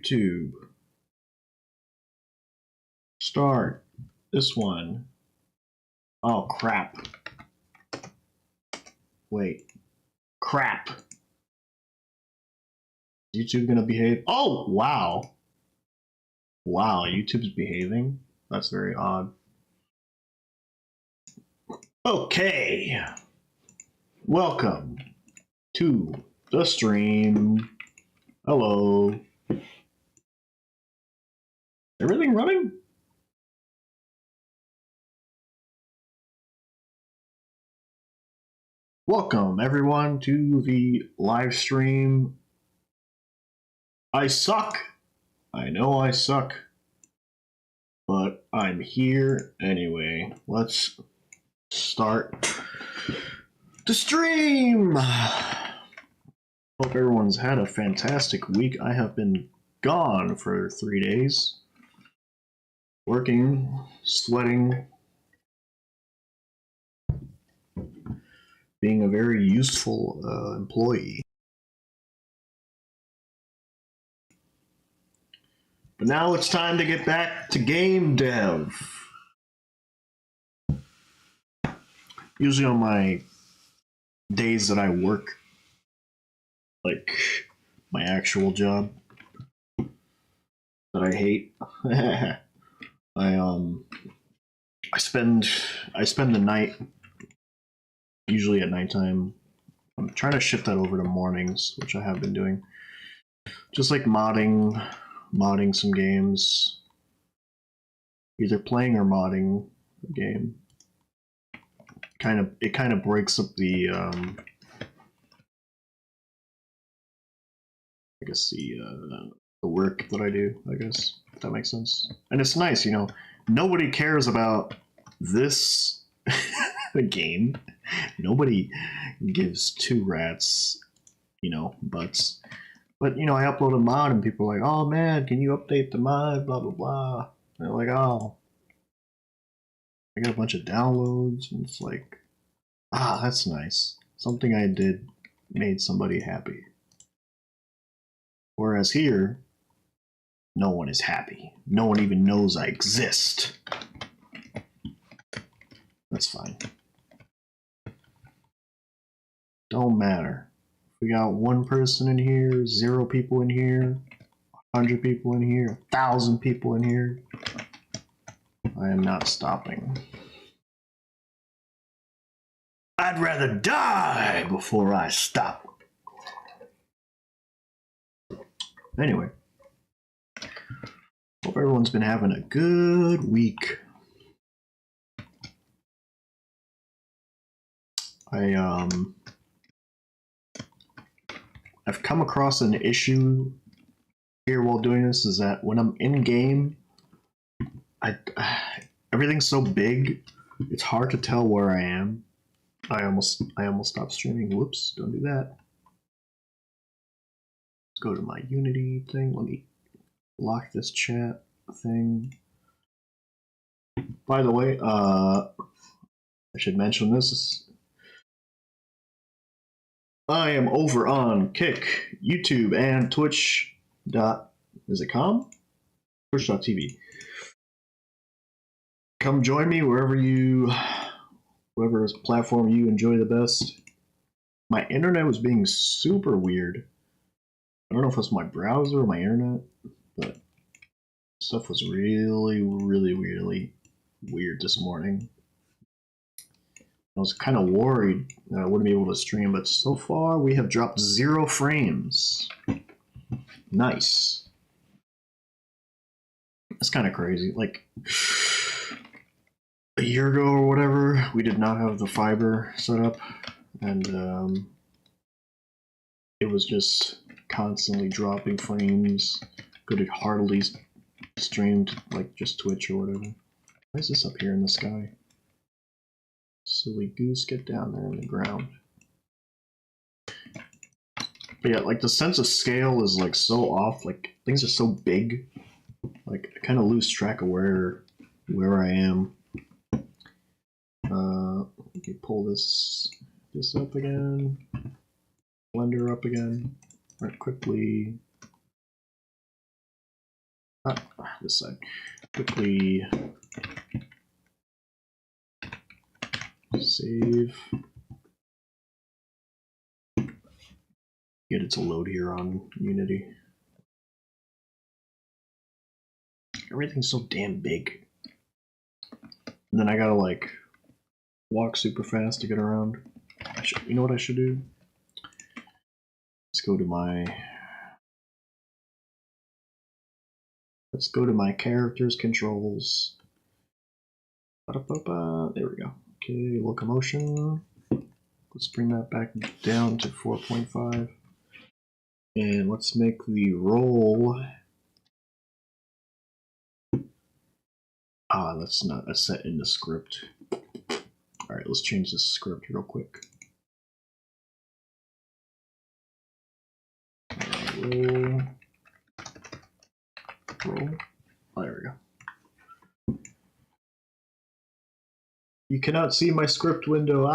YouTube. Start this one. Oh crap. Wait. Crap. YouTube gonna behave? Oh, wow. Wow, YouTube's behaving? That's very odd. Okay. Welcome to the stream. Hello. Everything running? Welcome everyone to the live stream. I suck. I know I suck. But I'm here anyway. Let's start the stream. Hope everyone's had a fantastic week. I have been gone for 3 days. Working, sweating, being a very useful employee. But now it's time to get back to game dev. Usually on my days that I work, like my actual job that I hate, I spend the night, usually at nighttime. I'm trying to shift that over to mornings, which I have been doing. Just like modding some games, either playing or modding a game. It kind of breaks up the I guess the work that I do, I guess, if that makes sense. And it's nice, you know, nobody cares about this game. Nobody gives two rats, you know, butts. But, you know, I upload a mod and people are like, oh man, can you update the mod, blah, blah, blah. And they're like, oh, I got a bunch of downloads. And it's like, ah, that's nice. Something I did made somebody happy. Whereas here, no one is happy. No one even knows I exist. That's fine. Don't matter. We got 1 person in here, 0 people in here, 100 people in here, 1,000 people in here. I am not stopping. I'd rather die before I stop. Anyway, hope everyone's been having a good week. I've come across an issue here while doing this, is that when I'm in game, everything's so big, it's hard to tell where I am. I almost stopped streaming. Whoops, don't do that. Let's go to my Unity thing. Let me lock this chat thing. By the way, I should mention this. I am over on Kick, YouTube, and Twitch. Is it com? Twitch.tv. Come join me wherever platform you enjoy the best. My internet was being super weird. I don't know if it's my browser or my internet, but stuff was really, really weirdly weird this morning. I was kind of worried that I wouldn't be able to stream, but so far we have dropped 0 frames. Nice. That's kind of crazy. Like a year ago or whatever, we did not have the fiber set up, and it was just constantly dropping frames. Could hardly stream to, like, just Twitch or whatever. Why is this up here in the sky? Silly goose, get down there in the ground. But yeah, like the sense of scale is like so off. Like things are so big. Like I kind of lose track of where I am. Okay, pull this up again. Blender up again. Right, quickly. this side. Quickly save. Get it to load here on Unity. Everything's so damn big. And then I gotta like walk super fast to get around. You know what I should do? Let's go to my characters controls. Ba-da-ba-ba. There we go. Okay, locomotion. Let's bring that back down to 4.5. And let's make the roll. That's not a set in the script. Alright, let's change this script real quick. Roll. Oh, there we go. You cannot see my script window.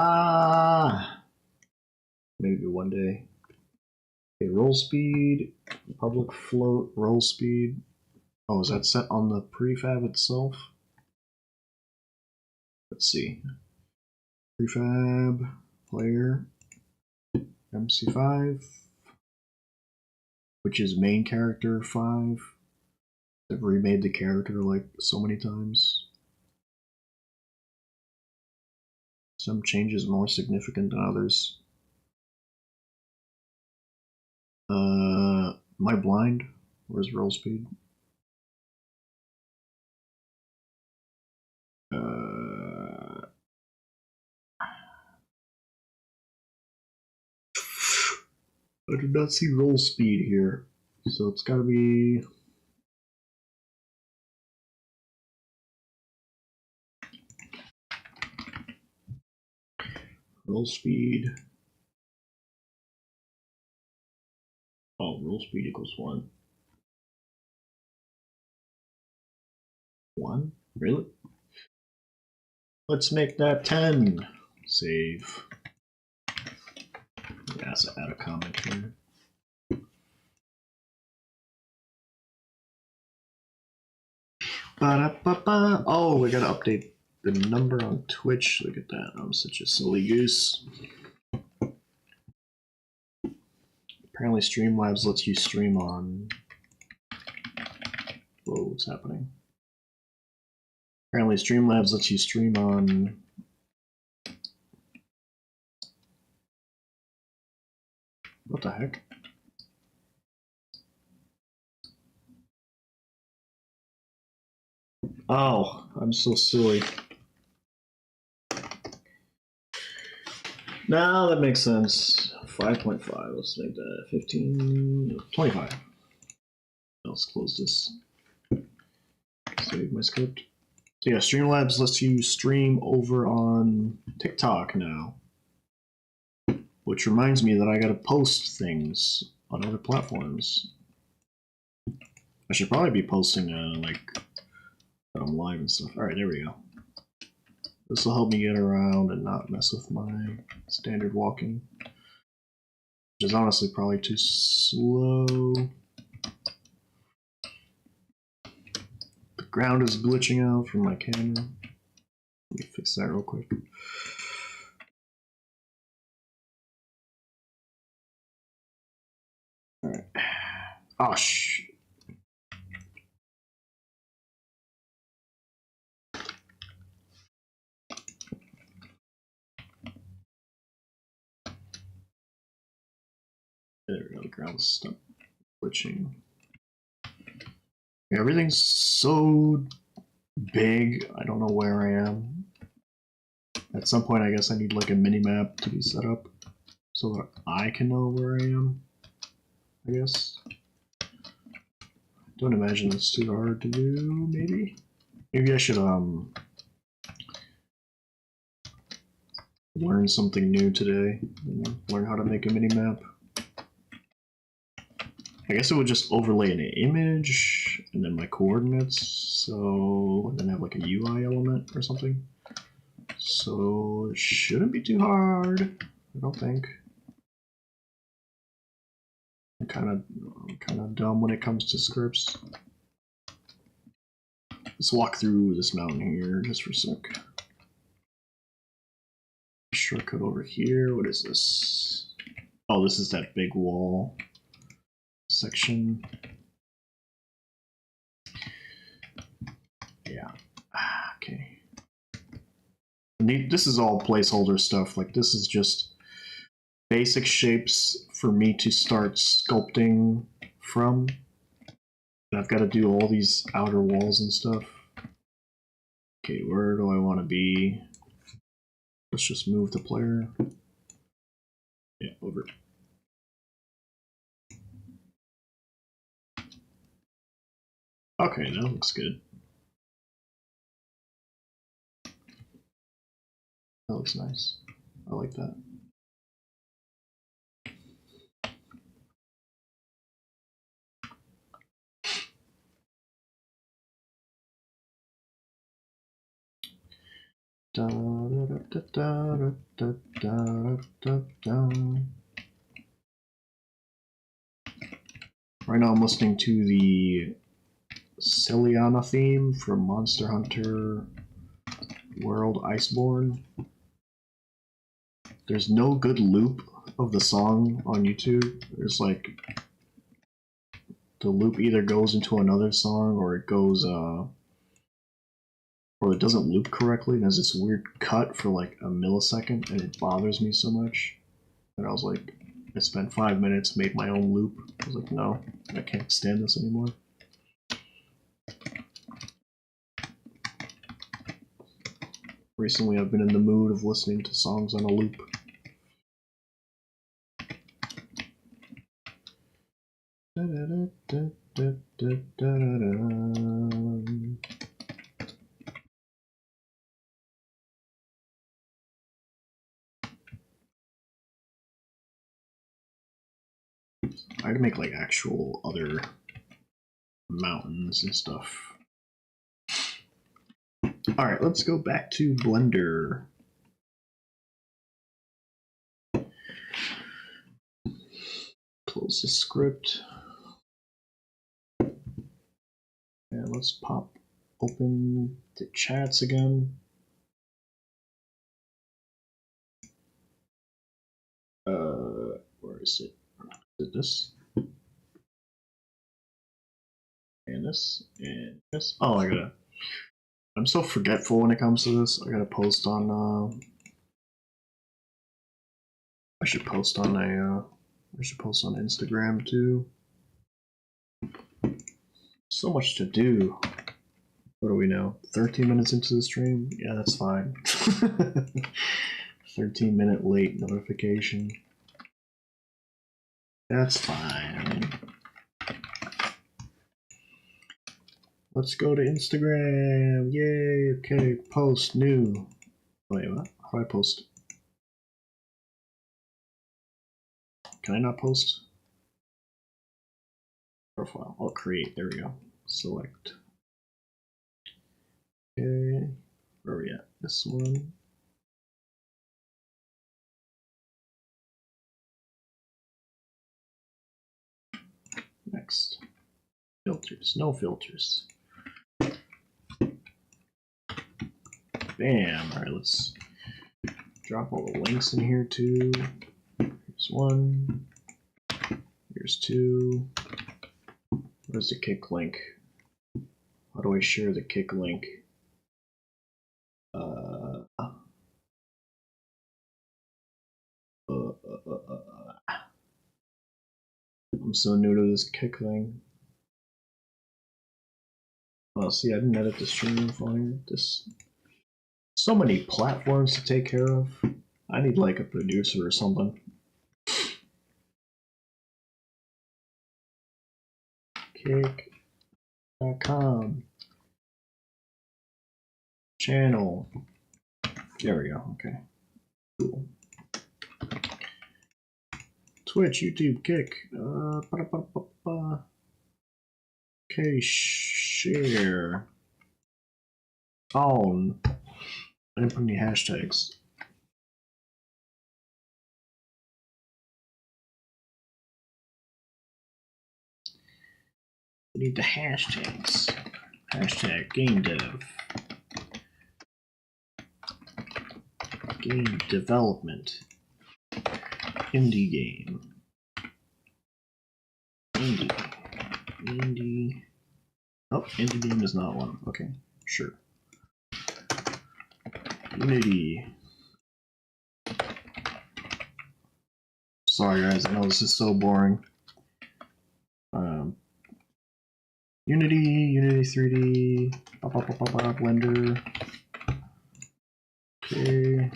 Maybe one day. Okay, roll speed, public float, roll speed. Oh, is that set on the prefab itself? Let's see. Prefab, player, MC5, which is main character 5. I've remade the character like so many times. Some changes more significant than others. Am I blind? Where's roll speed? I did not see roll speed here, so it's gotta be. Roll speed. Oh, roll speed equals 1. 1? Really? Let's make that 10. Save. Yeah, so add a comment here. Ba-da-ba-ba. Oh, we gotta update the number on Twitch. Look at that. I'm such a silly goose. Apparently Streamlabs lets you stream on... Whoa, what's happening? Apparently Streamlabs lets you stream on... What the heck? Oh, I'm so silly. Now that makes sense. 5.5, let's make that 15, 25. Let's close this. Save my script. So yeah, Streamlabs lets you stream over on TikTok now. Which reminds me that I gotta post things on other platforms. I should probably be posting like that I'm live and stuff. Alright, there we go. This will help me get around and not mess with my standard walking. Which is honestly probably too slow. The ground is glitching out from my camera. Let me fix that real quick. Alright. Oh, shit. There we go, the ground's stuck glitching. Everything's so big, I don't know where I am. At some point, I guess I need like a mini map to be set up so that I can know where I am, I guess. Don't imagine that's too hard to do, maybe? Maybe I should learn something new today. Learn how to make a mini map. I guess it would just overlay an image and then my coordinates, so and then have like a UI element or something. So it shouldn't be too hard, I don't think. I'm kind of dumb when it comes to scripts. Let's walk through this mountain here just for a sec. Shortcut over here. What is this? Oh, this is that big wall section. Yeah. Okay. This is all placeholder stuff. Like, this is just basic shapes for me to start sculpting from. And I've got to do all these outer walls and stuff. Okay, where do I want to be? Let's just move the player. Yeah, over. Okay, that looks good. That looks nice. I like that. Da, da, da, da, da, da, da, da. Right now I'm listening to the Celiana theme from Monster Hunter World Iceborne. There's no good loop of the song on YouTube. There's like, the loop either goes into another song or it goes or it doesn't loop correctly, and there's this weird cut for like a millisecond, and it bothers me so much. And I was like, I spent 5 minutes, made my own loop. I was like, no, I can't stand this anymore. Recently, I've been in the mood of listening to songs on a loop. Da, da, da, da, da, da, da. I had to make like actual other mountains and stuff. All right, let's go back to Blender. Close the script. And let's pop open the chats again. Where is it? Is it this? And this, and this. Oh, I'm so forgetful when it comes to this. I gotta post on, I should post on Instagram too. So much to do. What do we know? 13 minutes into the stream? Yeah, that's fine. 13-minute late notification. That's fine. Let's go to Instagram. Yay. Okay, post new. Wait, what? How do I post? Can I not post? Profile. I'll create. There we go. Select. Okay. Where are we at? This one. Next. Filters. No filters. Bam. All right, let's drop all the links in here too. Here's one. Here's two. Where's the kick link? How do I share the kick link? I'm so new to this kick thing. Oh, see, I didn't edit the stream fine. This, so many platforms to take care of. I need like a producer or something. Kick.com channel. There we go. Okay. Cool. Twitch, YouTube, Kick. Okay, share. On. I didn't put any hashtags. We need the hashtags. Hashtag game dev. Game development. Indie game. Indie. Oh, indie game is not one. Okay, sure. Unity. Sorry guys, I know this is so boring. Unity 3D, Blender. Okay,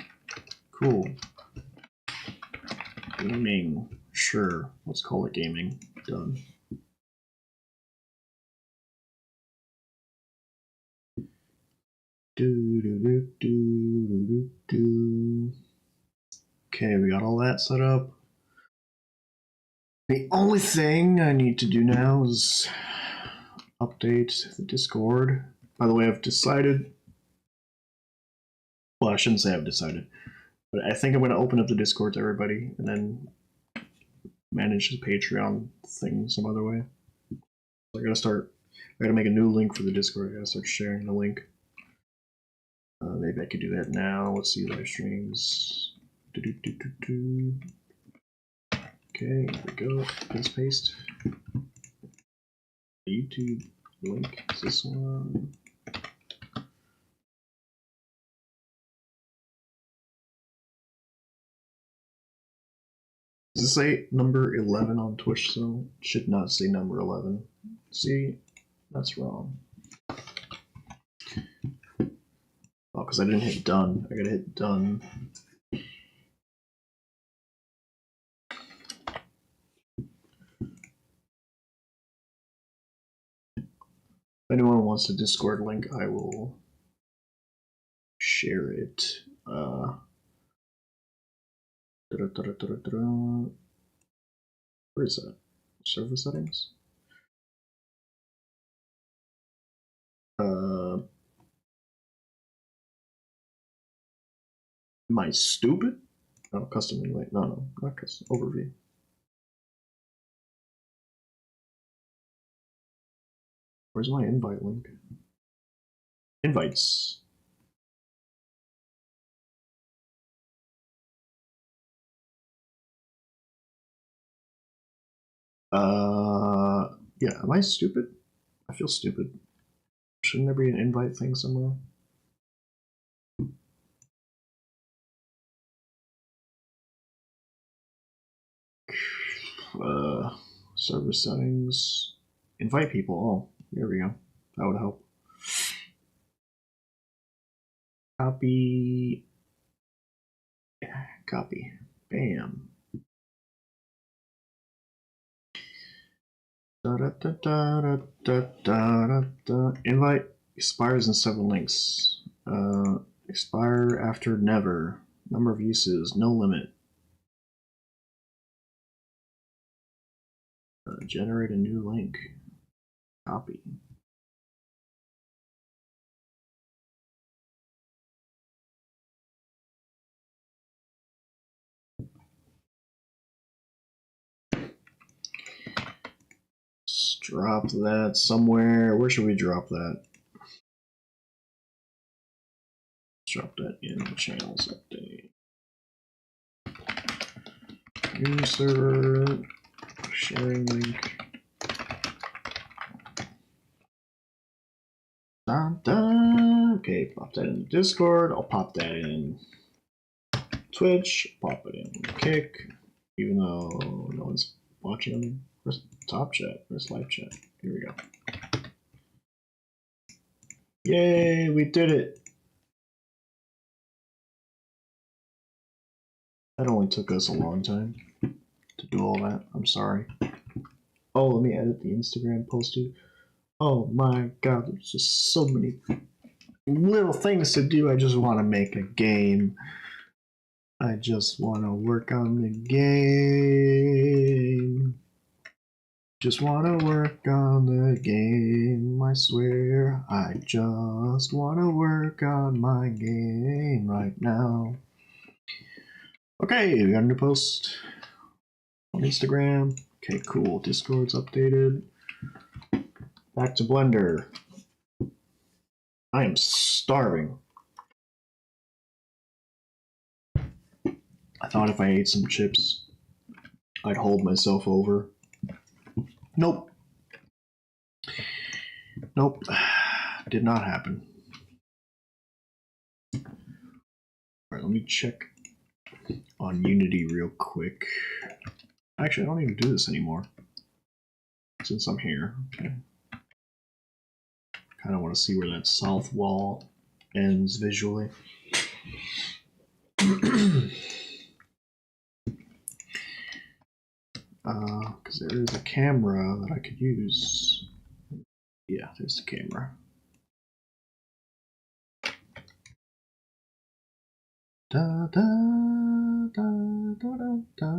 cool. Gaming, sure. Let's call it gaming. Done. Okay, we got all that set up. The only thing I need to do now is update the Discord. By the way, I've decided, well, I shouldn't say I've decided, but I think I'm going to open up the Discord to everybody and then manage the Patreon thing some other way. So I gotta make a new link for the Discord. I gotta start sharing the link. Maybe I could do that now. Let's see, live streams. Okay, here we go. Paste. The YouTube link is this one. Does it say number 11 on Twitch? So it should not say number 11. See, that's wrong. Oh, because I didn't hit done. I gotta hit done. If anyone wants the Discord link, I will share it. Where is that? Server settings? Am I stupid? Oh, custom invite. No, not custom. Overview. Where's my invite link? Invites. Yeah, am I stupid? I feel stupid. Shouldn't there be an invite thing somewhere? Server settings. Invite people. Oh, there we go. That would help. Copy. Yeah, copy. Bam. Invite expires in 7 links. Expire after never. Number of uses, no limit. Generate a new link. Copy. Let's drop that somewhere. Where should we drop that? Let's drop that in the channels update. New server. Sharing link. Okay, pop that in the Discord. I'll pop that in Twitch. Pop it in Kick. Even though no one's watching me. Where's top chat? Where's live chat? Here we go. Yay, we did it. That only took us a long time to do all that. I'm sorry. Oh, let me edit the Instagram post too. Oh my god, there's just so many little things to do. I just want to make a game. I just want to work on the game. Just want to work on the game, I swear. I just want to work on my game right now. Okay, we got a new post on Instagram. Okay, cool. Discord's updated. Back to Blender. I am starving. I thought if I ate some chips, I'd hold myself over. Nope. Nope. Did not happen. Alright, let me check on Unity real quick. Actually, I don't even do this anymore since I'm here. Okay. Kind of want to see where that south wall ends visually. Because there is a camera that I could use. Yeah, there's the camera. Da da da da da da.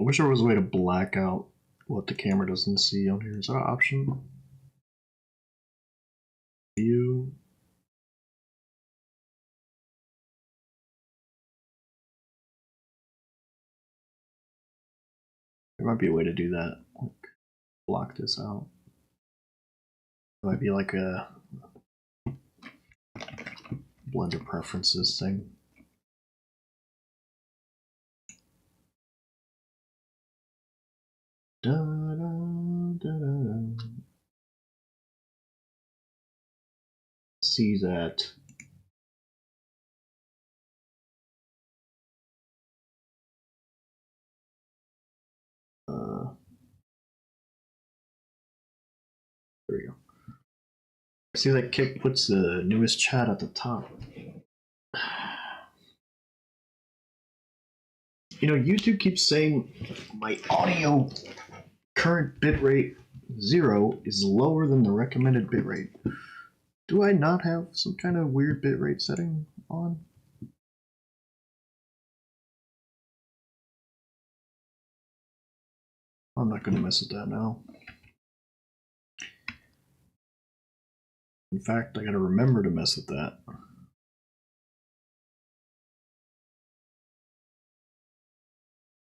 I wish there was a way to black out what the camera doesn't see on here. Is that an option? View. There might be a way to do that. Like, block this out. It might be like a Blender preferences thing. Da, da, da, da. See that. There we go. See that Kick puts the newest chat at the top. You know, YouTube keeps saying my audio current bitrate 0 is lower than the recommended bitrate. Do I not have some kind of weird bitrate setting on? I'm not going to mess with that now. In fact, I got to remember to mess with that.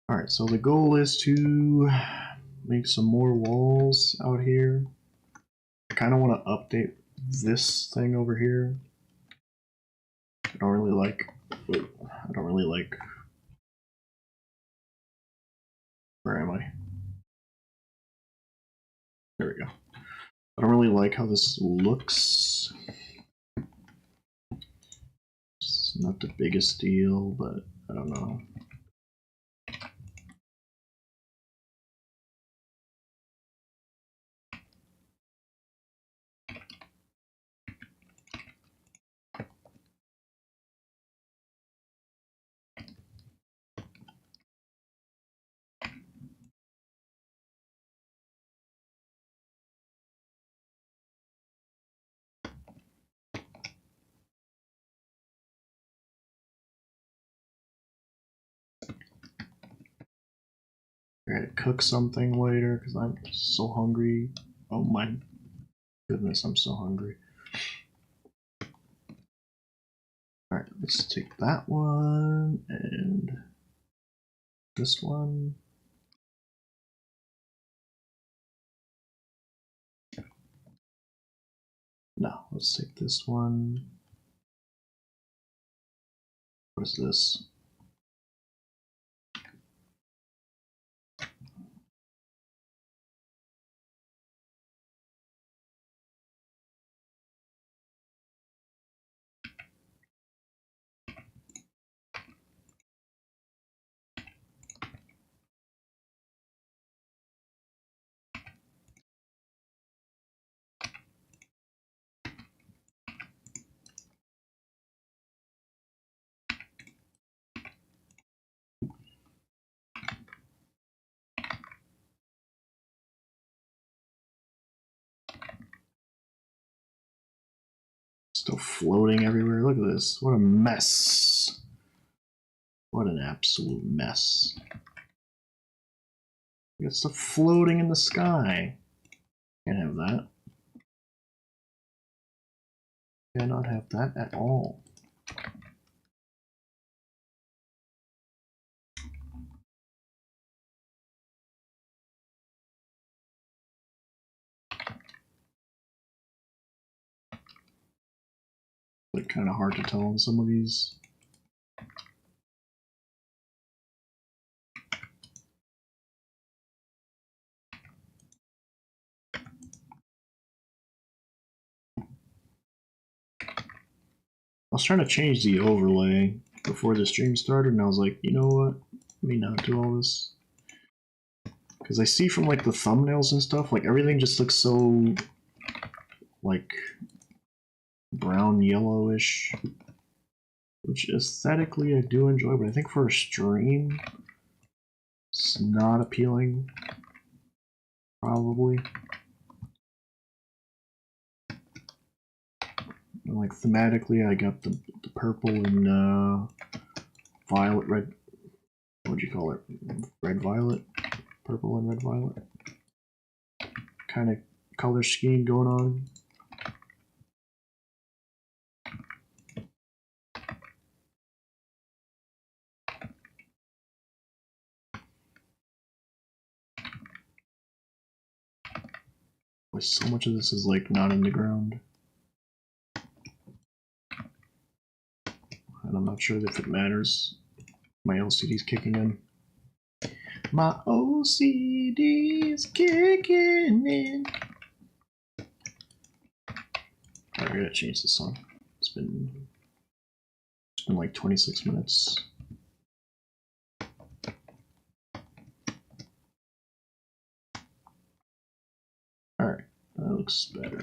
All right, so the goal is to make some more walls out here. I kind of want to update this thing over here. I don't really like, where am I? There we go. I don't really like how this looks. It's not the biggest deal, but I don't know. I gotta cook something later because I'm so hungry. Oh my goodness, I'm so hungry. Alright, let's take that one and this one. No, let's take this one. What is this? Still floating everywhere. Look at this. What a mess. What an absolute mess. We got stuff floating in the sky. Can't have that. Cannot have that at all. Like kind of hard to tell on some of these. I was trying to change the overlay before the stream started, and I was like, you know what? Let me not do all this. Because I see from like the thumbnails and stuff, like everything just looks so like brown yellowish, which aesthetically I do enjoy, but I think for a stream, it's not appealing. Probably. And like thematically, I got the purple and violet, red. What'd you call it? Red violet, purple and red violet. Kind of color scheme going on. So much of this is like not in the ground. And I'm not sure if it matters. My LCD's kicking in. My OCD's kicking in. Alright, I gotta change the song. It's been like 26 minutes. Alright, that looks better.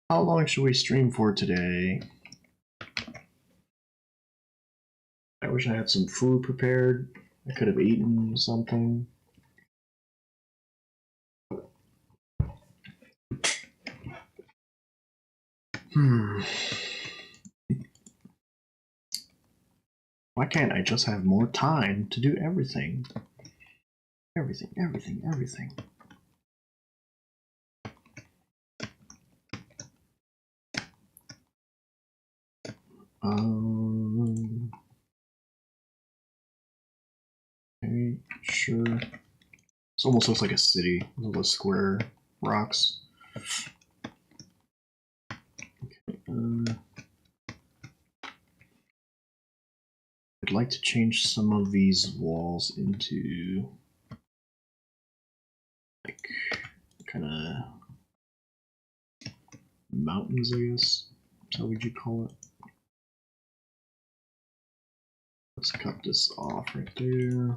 How long should we stream for today? I wish I had some food prepared. I could have eaten something. Why can't I just have more time to do everything? Everything. Okay, sure. This almost looks like a city with all the square rocks. Okay, I'd like to change some of these walls into like kind of mountains, I guess. How would you call it? Let's cut this off right there.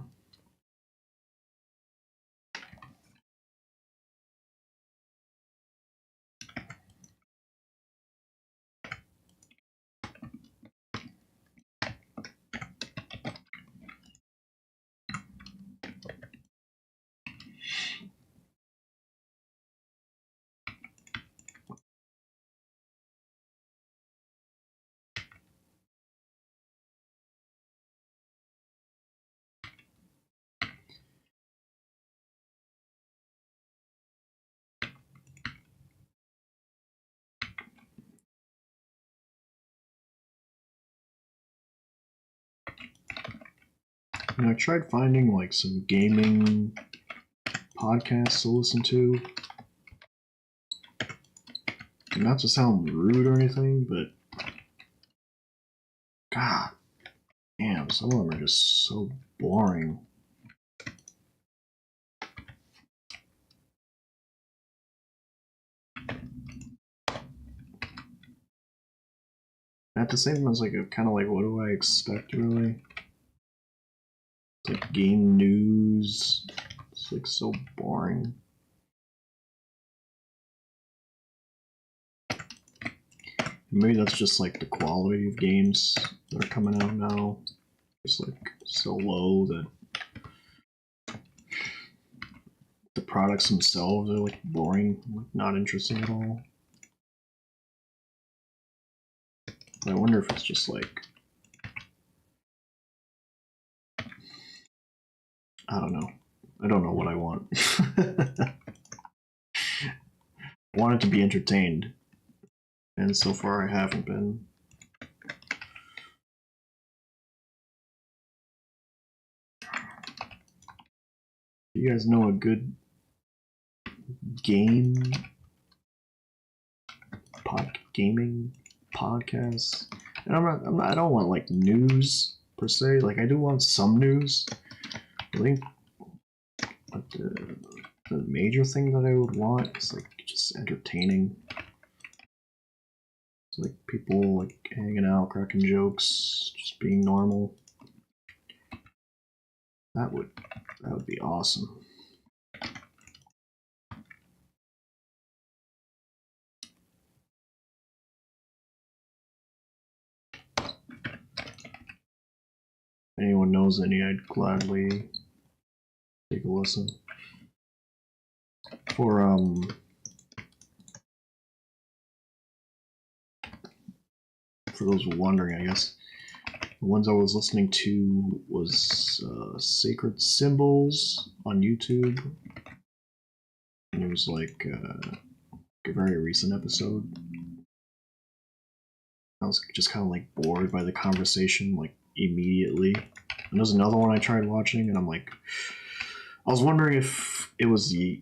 And I tried finding like some gaming podcasts to listen to. And not to sound rude or anything, but God damn, some of them are just so boring. At the same time, I was like, kind of like, what do I expect really? It's like game news. It's like so boring. Maybe that's just like the quality of games that are coming out now. It's like so low that the products themselves are like boring, like not interesting at all. I wonder if it's just like, I don't know. I don't know what I want. I want it to be entertained, and so far I haven't been. You guys know a good gaming podcast? And I don't want like news per se. Like I do want some news. I think the major thing that I would want is like just entertaining. It's like people like hanging out, cracking jokes, just being normal. That would be awesome. If anyone knows any, I'd gladly take a listen. For those wondering, I guess the ones I was listening to was Sacred Symbols on YouTube, and it was like a very recent episode. I was just kind of like bored by the conversation like immediately. And there's another one I tried watching, and I'm like, I was wondering if it was the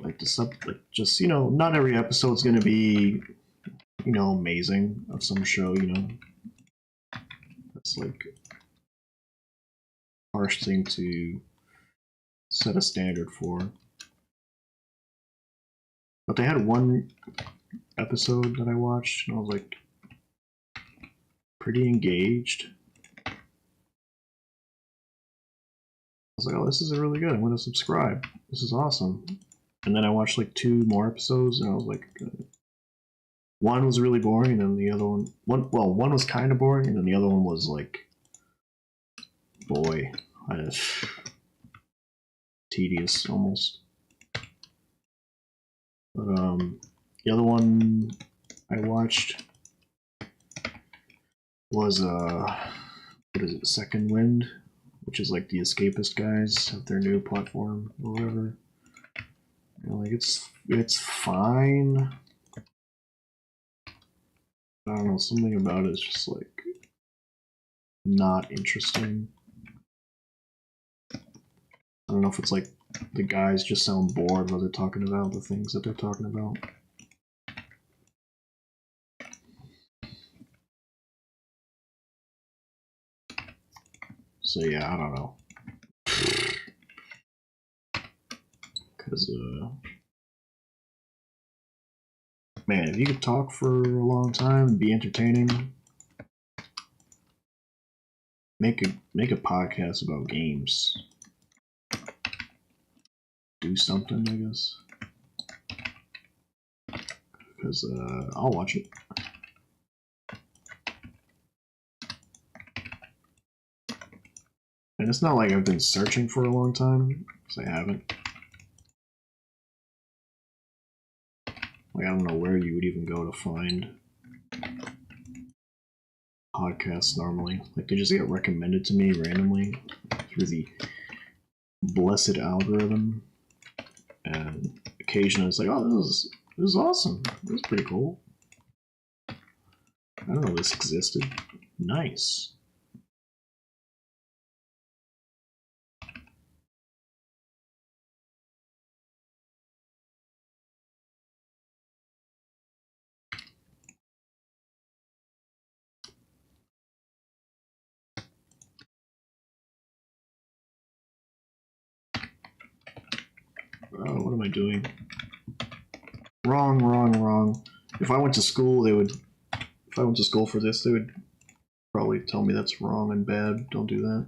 like the sub, like just, you know, not every episode's gonna be, you know, amazing of some show, you know. That's like a harsh thing to set a standard for. But they had one episode that I watched, and I was like pretty engaged. I was like, oh, this is really good. I'm going to subscribe. This is awesome. And then I watched like 2 more episodes, and I was like, one was really boring, and then the other one was kind of boring, and then the other one was like, boy, tedious almost. But the other one I watched was what is it, Second Wind, which is like the Escapist guys have their new platform or whatever. You know, like it's fine. I don't know, something about it is just like not interesting. I don't know if it's like the guys just sound bored while they're talking about the things that they're talking about. So yeah, I don't know. Because man, if you could talk for a long time and be entertaining, make a podcast about games. Do something, I guess. Because I'll watch it. And it's not like I've been searching for a long time, because I haven't. Like, I don't know where you would even go to find podcasts normally. Like, they just get recommended to me randomly through the blessed algorithm. And occasionally it's like, oh, this is awesome. This is pretty cool. I don't know this existed. Nice. Oh, what am I doing? Wrong. If I went to school, if I went to school for this, they would probably tell me that's wrong and bad. Don't do that.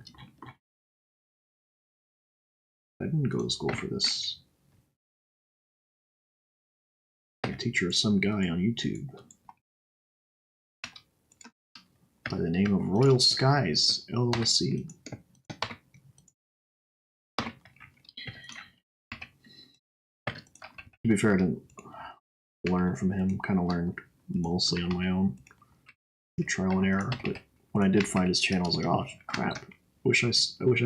I didn't go to school for this. My teacher is some guy on YouTube by the name of Royal Skies LLC. To be fair, I didn't learn from him. Kind of learned mostly on my own. trial and error. But when I did find his channel, I was like, oh crap! I wish I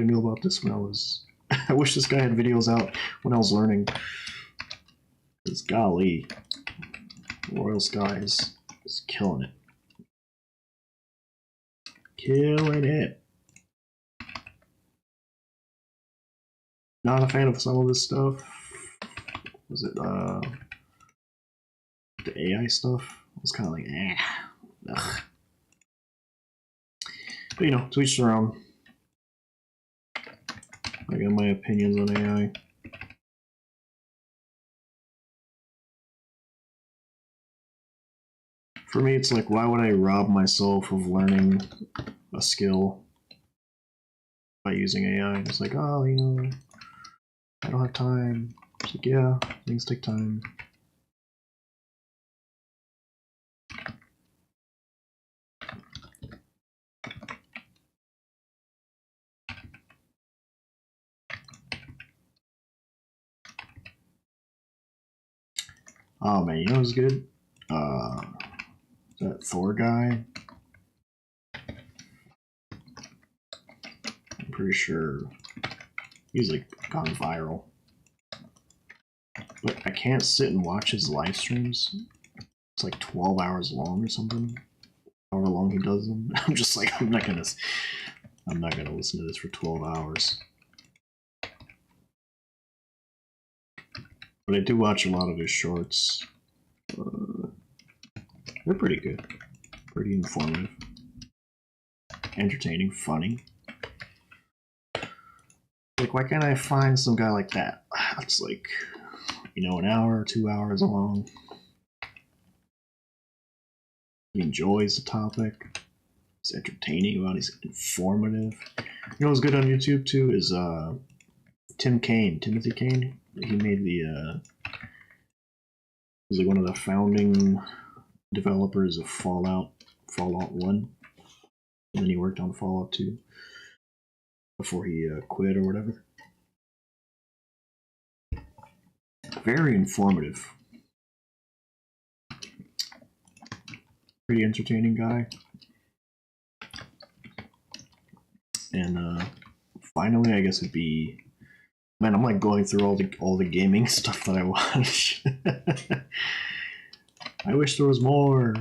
knew about this when I was. I wish this guy had videos out when I was learning. Because golly, Royal Skies is killing it. Killing it. Not a fan of some of this stuff. Was it the AI stuff? It was kind of like, ugh. But you know, to each their own. I got my opinions on AI. For me, it's like, why would I rob myself of learning a skill by using AI? It's like, oh, you know, I don't have time. It's like, yeah, things take time. Oh man, you know what's good? That Thor guy. I'm pretty sure he's like gone viral. But I can't sit and watch his live streams. It's like 12 hours long or something. However long he does them. I'm just like, I'm not gonna listen to this for 12 hours. But I do watch a lot of his shorts. They're pretty good. Pretty informative. Entertaining, funny. Like, why can't I find some guy like that? It's like, you know, an hour or 2 hours long. He enjoys the topic. He's entertaining about it. He's informative. You know what's good on YouTube too is Timothy Kane. He made the was like one of the founding developers of Fallout 1, and then he worked on Fallout 2 before he quit or whatever. Very informative. Pretty entertaining guy. And finally, I guess it'd be, man, I'm like going through all the gaming stuff that I watch. I wish there was more.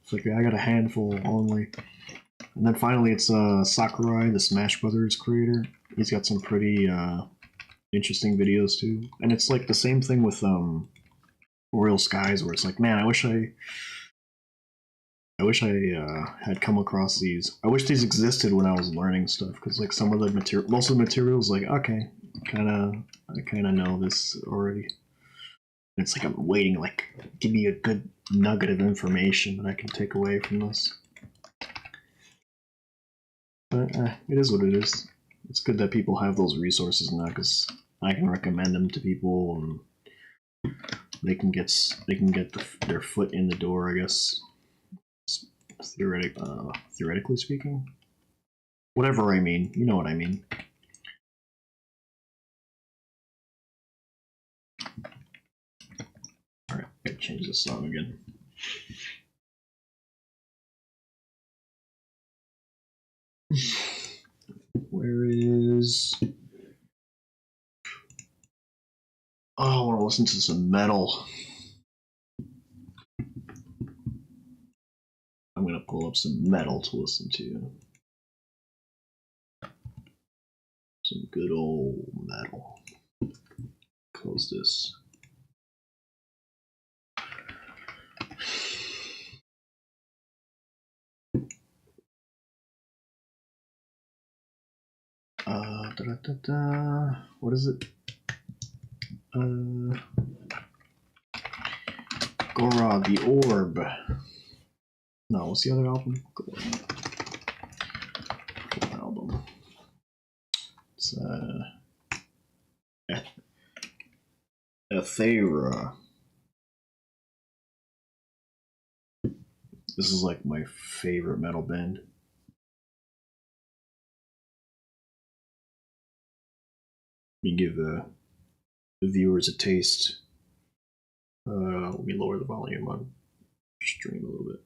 It's like I got a handful only. And then finally, it's Sakurai, the Smash Brothers creator. He's got some pretty interesting videos too. And it's like the same thing with Royal Skies, where it's like, man, I wish I had come across these. I wish these existed when I was learning stuff, because like some of the material, most of the materials, like okay, I kind of know this already. It's like I'm waiting, like give me a good nugget of information that I can take away from this. But it is what it is. It's good that people have those resources now, because I can recommend them to people, and they can get their foot in the door, I guess. Theoretically speaking, whatever I mean, you know what I mean. All right, I gotta change this song again. Where is? Oh, I want to listen to some metal. I'm gonna pull up some metal to listen to. Some good old metal. Close this. What is it? Gora, the Orb. No, what's the other album? Album. It's Aethera. This is like my favorite metal band. Let me give the viewers a taste. Let me lower the volume on stream a little bit.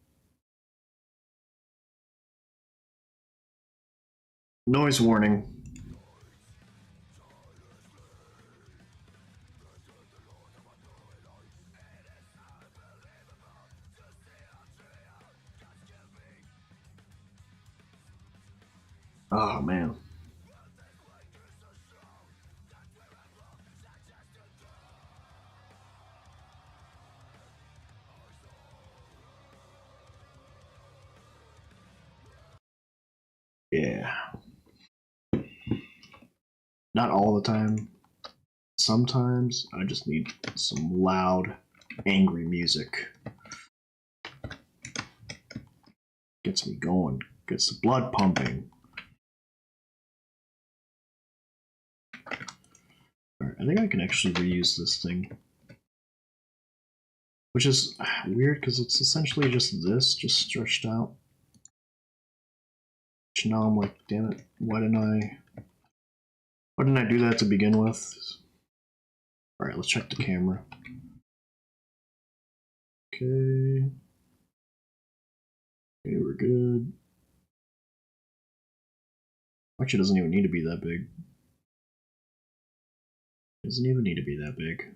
Noise warning. Oh man. Yeah. Not all the time. Sometimes I just need some loud, angry music. Gets me going. Gets the blood pumping. Alright, I think I can actually reuse this thing. Which is weird because it's essentially just this, just stretched out. Which now I'm like, damn it, why didn't I do that to begin with? Alright, let's check the camera. Okay. Okay, we're good. Actually, it doesn't even need to be that big. It doesn't even need to be that big.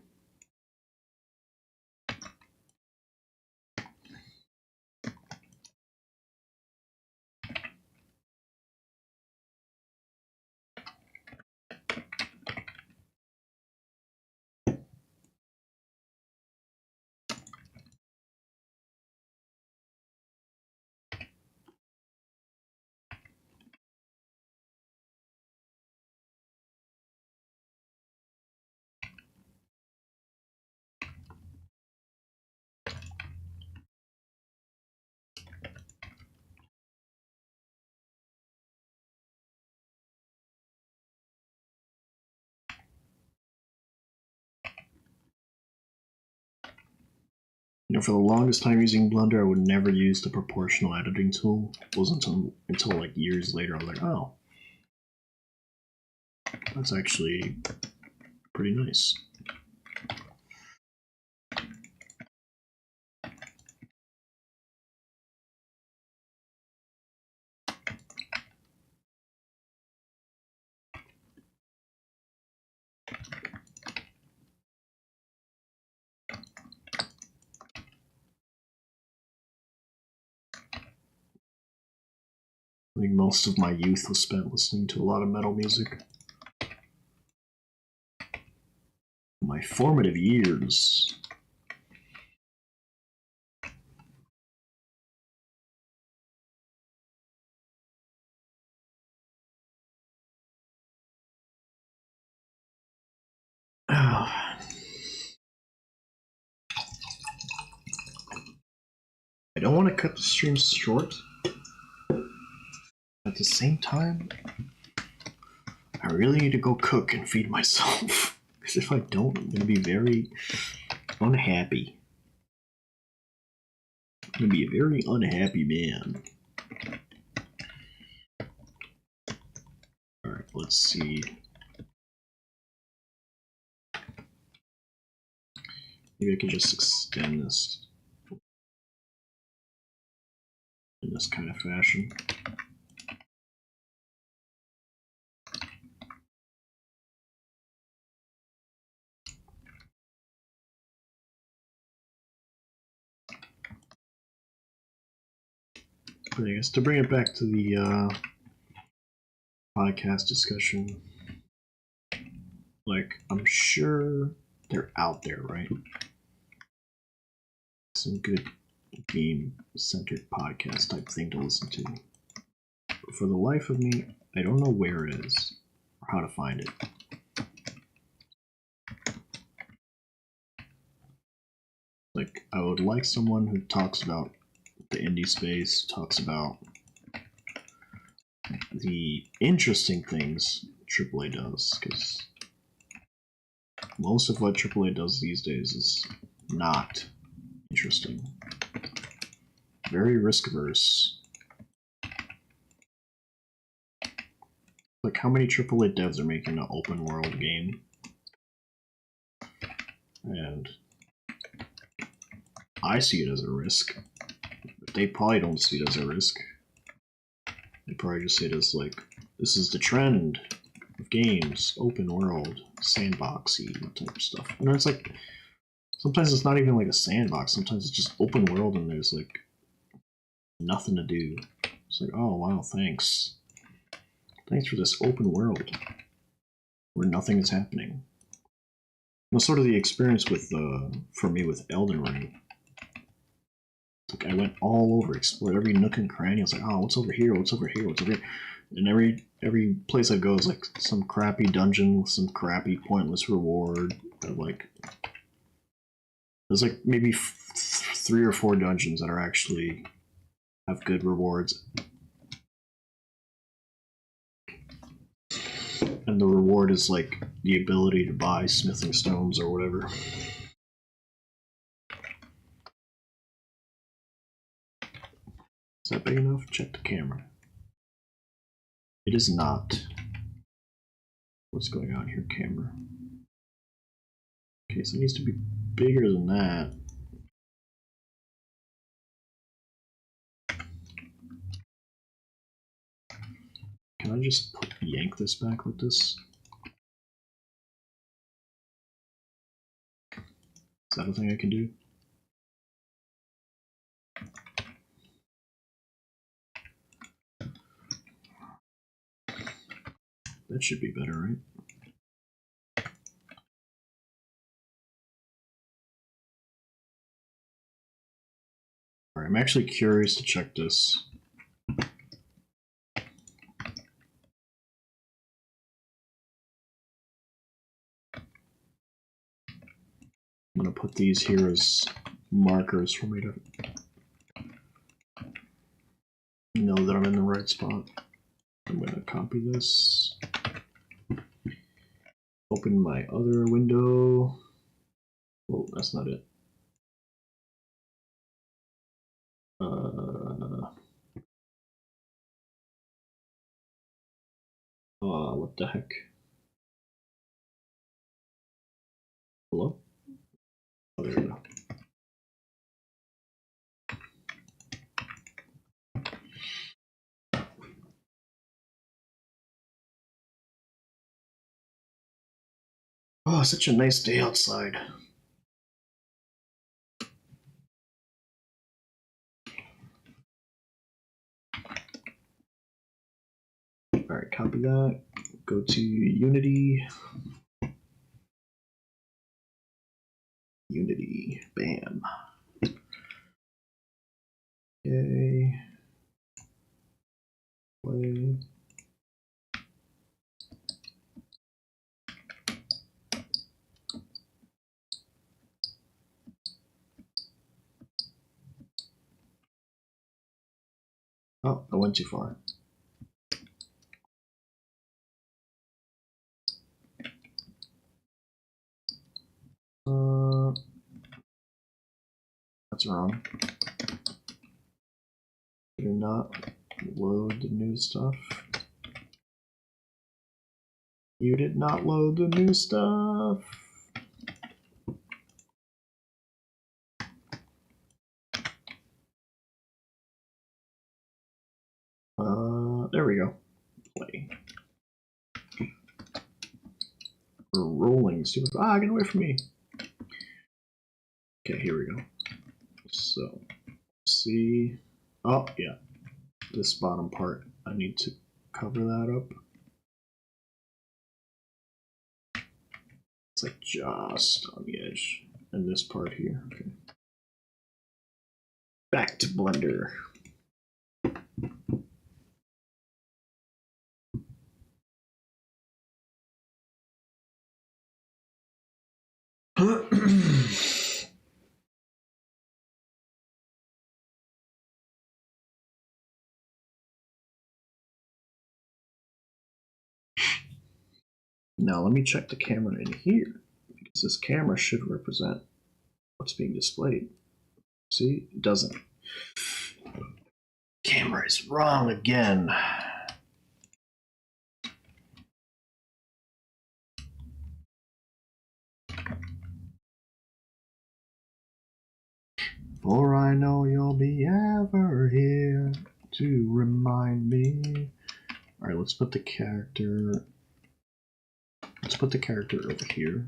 You know, for the longest time using Blender, I would never use the proportional editing tool. It wasn't until like years later I was like, oh, that's actually pretty nice. I think most of my youth was spent listening to a lot of metal music. My formative years. I don't want to cut the stream short. At the same time, I really need to go cook and feed myself. Because if I don't, I'm going to be very unhappy. I'm going to be a very unhappy man. Alright, let's see. Maybe I can just extend this in this kind of fashion. But I guess to bring it back to the podcast discussion, like, I'm sure they're out there, right? Some good game-centered podcast type thing to listen to. But for the life of me, I don't know where it is or how to find it. Like, I would like someone who talks about the indie space, talks about the interesting things AAA does, because most of what AAA does these days is not interesting. Very risk averse. Like, how many AAA devs are making an open world game? And I see it as a risk. But they probably don't see it as a risk. They probably just see it as like this is the trend of games, open world, sandboxy type stuff. And it's like sometimes it's not even like a sandbox. Sometimes it's just open world and there's like nothing to do. It's like, oh wow, thanks. Thanks for this open world where nothing is happening. That's sort of the experience with for me with Elden Ring. Like I went all over, explored every nook and cranny. I was like, oh, what's over here? What's over here? What's over here? And every place I go is like some crappy dungeon with some crappy pointless reward. But like, there's like maybe 3 or 4 dungeons that are actually have good rewards. And the reward is like the ability to buy smithing stones or whatever. Is that big enough? Check the camera. It is not. What's going on here, camera? Okay, so it needs to be bigger than that. Can I just yank this back like this? Is that a thing I can do? That should be better, right? Alright, I'm actually curious to check this. I'm going to put these here as markers for me to know that I'm in the right spot. I'm going to copy this. Open my other window. Whoa, that's not it. What the heck? Hello? Oh, there we go. Oh, such a nice day outside. Alright, copy that. Go to Unity. Unity. Bam. Okay. Play. Oh, I went too far. That's wrong. Do not load the new stuff. You did not load the new stuff. There we go. Play. We're rolling super. Ah, get away from me. Okay, here we go. So, see. Oh, yeah. This bottom part, I need to cover that up. It's like just on the edge. And this part here. Okay. Back to Blender. Now let me check the camera in here, because this camera should represent what's being displayed. See, it doesn't. Camera is wrong again. For I know you'll be ever here to remind me. All right, let's put the character. Let's put the character over here.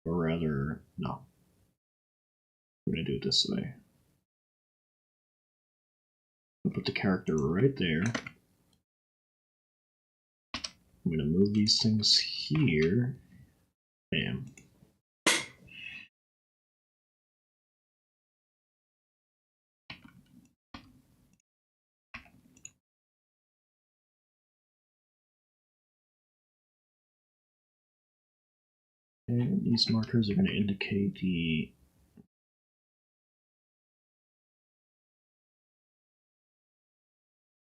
Or rather, no. I'm gonna do it this way. I'll put the character right there. I'm gonna move these things here. Bam. And these markers are going to indicate the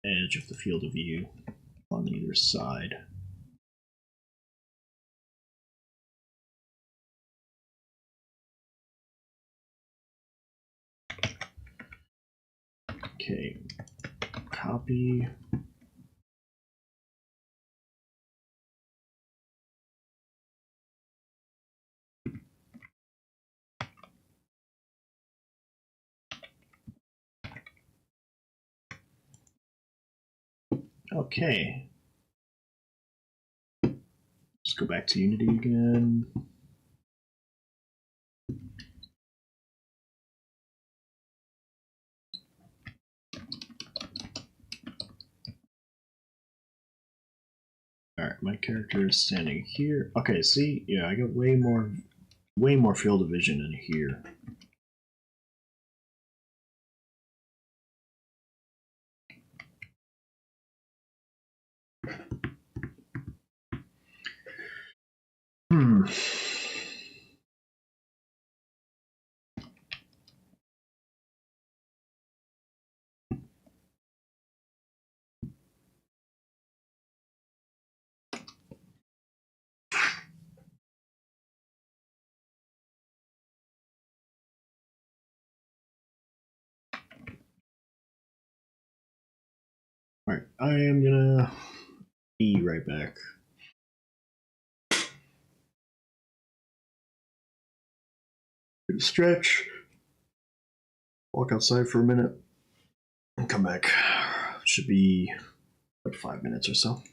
edge of the field of view on either side. Okay, copy. Okay. Let's go back to Unity again. All right, my character is standing here. Okay, see, yeah, I got way more field of vision in here. Hmm. All right, I am gonna be right back. Stretch. Walk outside for a minute and come back. Should be like 5 minutes or so.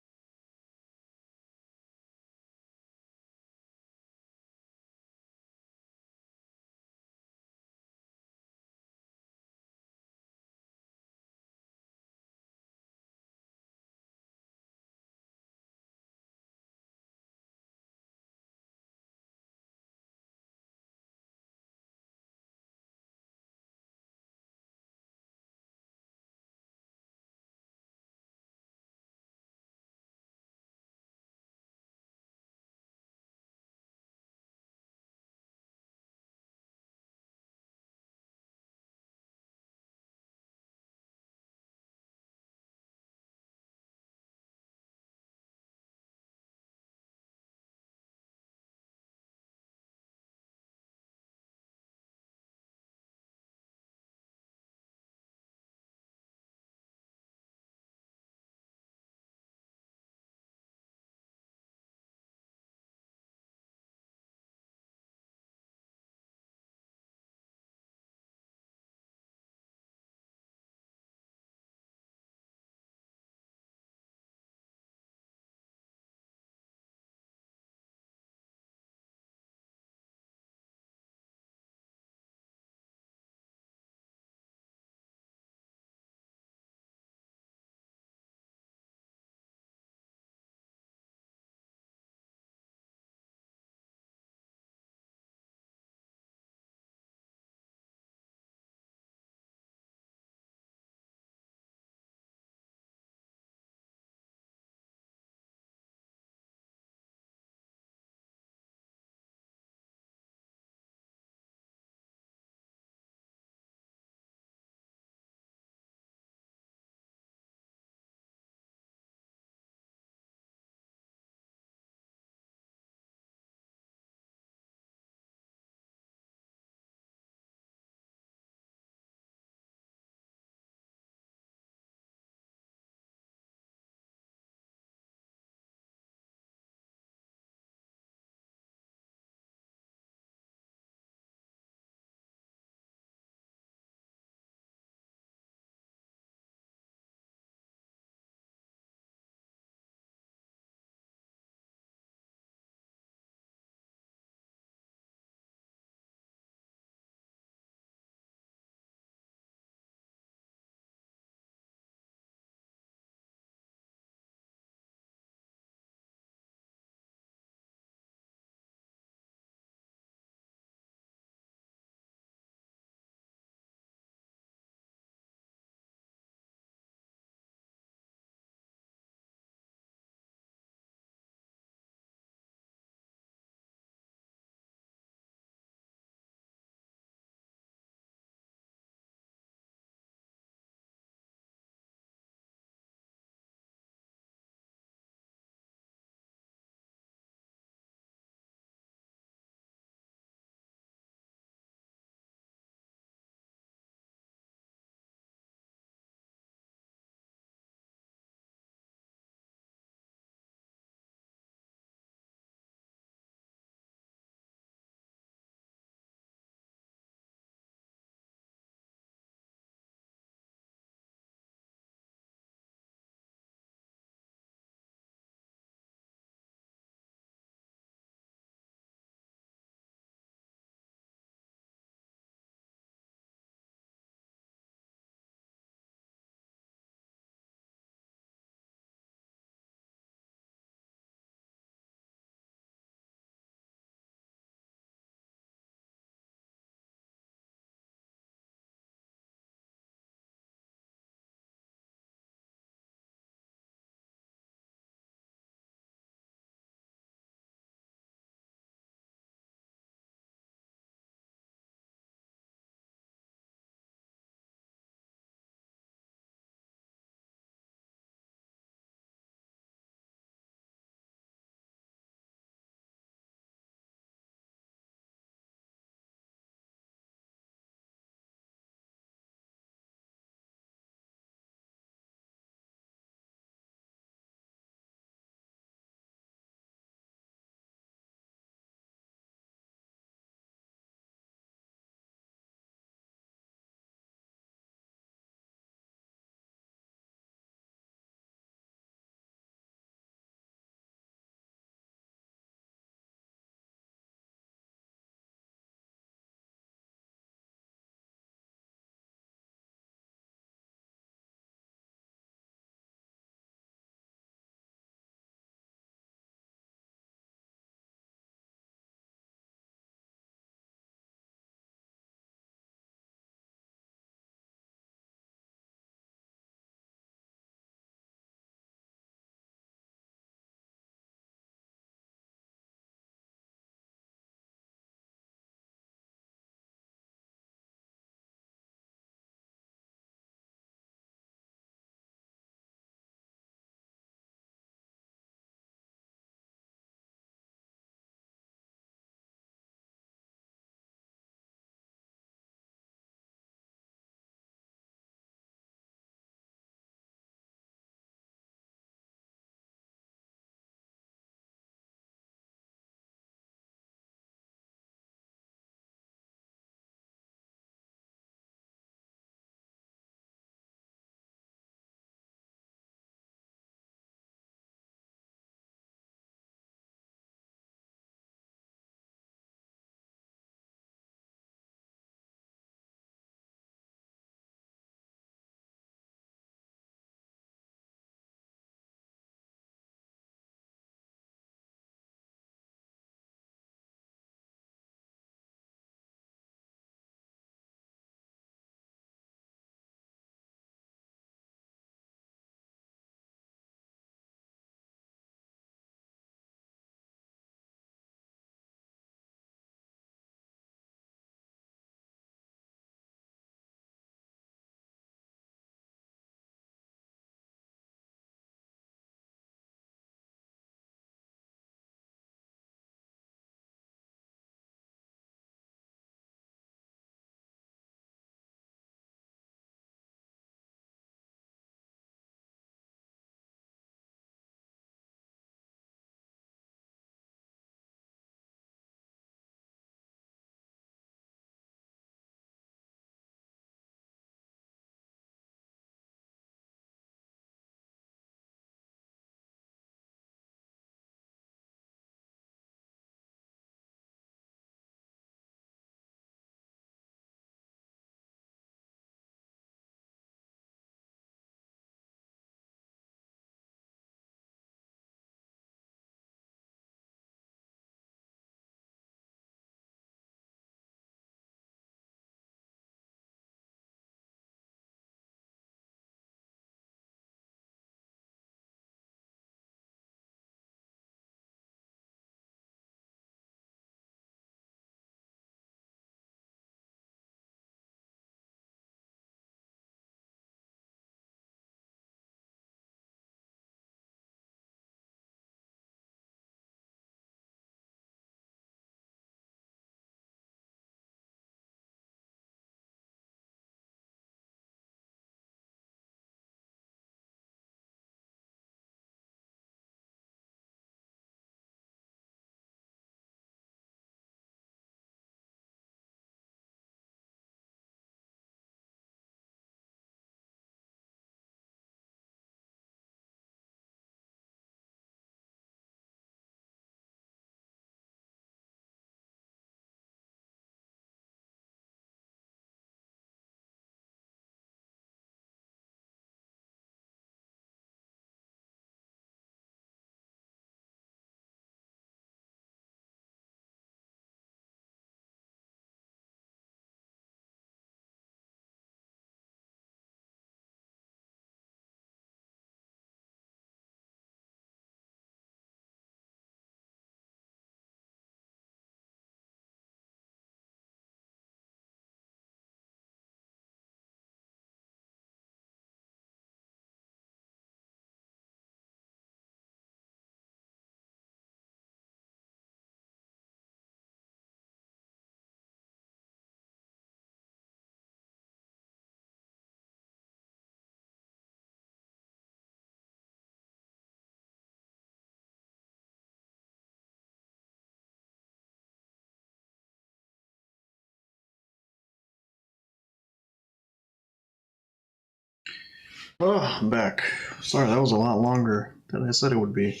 Oh, I'm back. Sorry, that was a lot longer than I said it would be.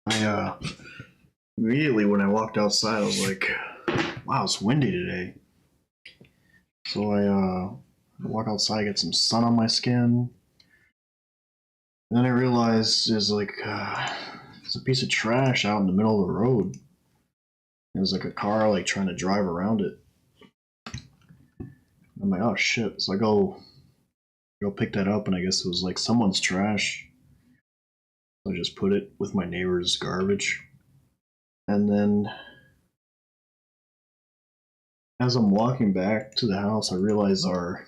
I immediately when I walked outside, I was like, "Wow, it's windy today." So I walk outside, get some sun on my skin, and then I realized there's like there's a piece of trash out in the middle of the road. There's like a car like trying to drive around it. I'm like, "Oh shit!" So I go pick that up, and I guess it was like someone's trash. So I just put it with my neighbor's garbage, and then as I'm walking back to the house, I realize our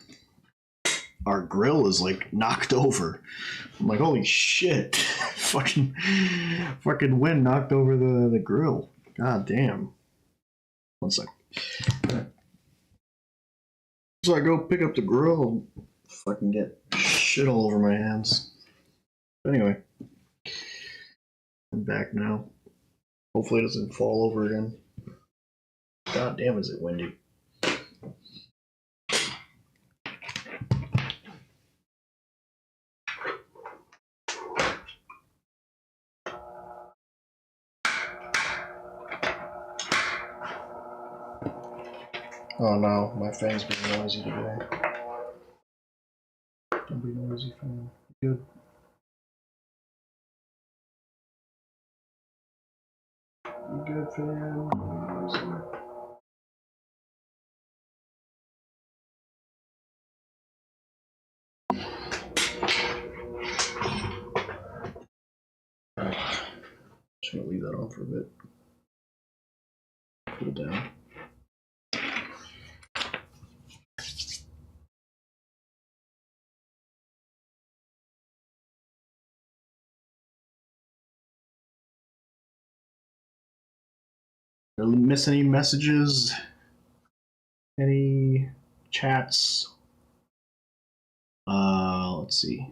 grill is like knocked over. I'm like, holy shit! fucking wind knocked over the grill. God damn. One sec. So I go pick up the grill, fucking get shit all over my hands. But anyway, I'm back now. Hopefully it doesn't fall over again. God damn, is it windy? Oh no, my fan's being noisy today. Don't be noisy, fan. Good. You good, fan? Just gonna leave that on for a bit. Cool down. Did I miss any messages? Any chats? Let's see.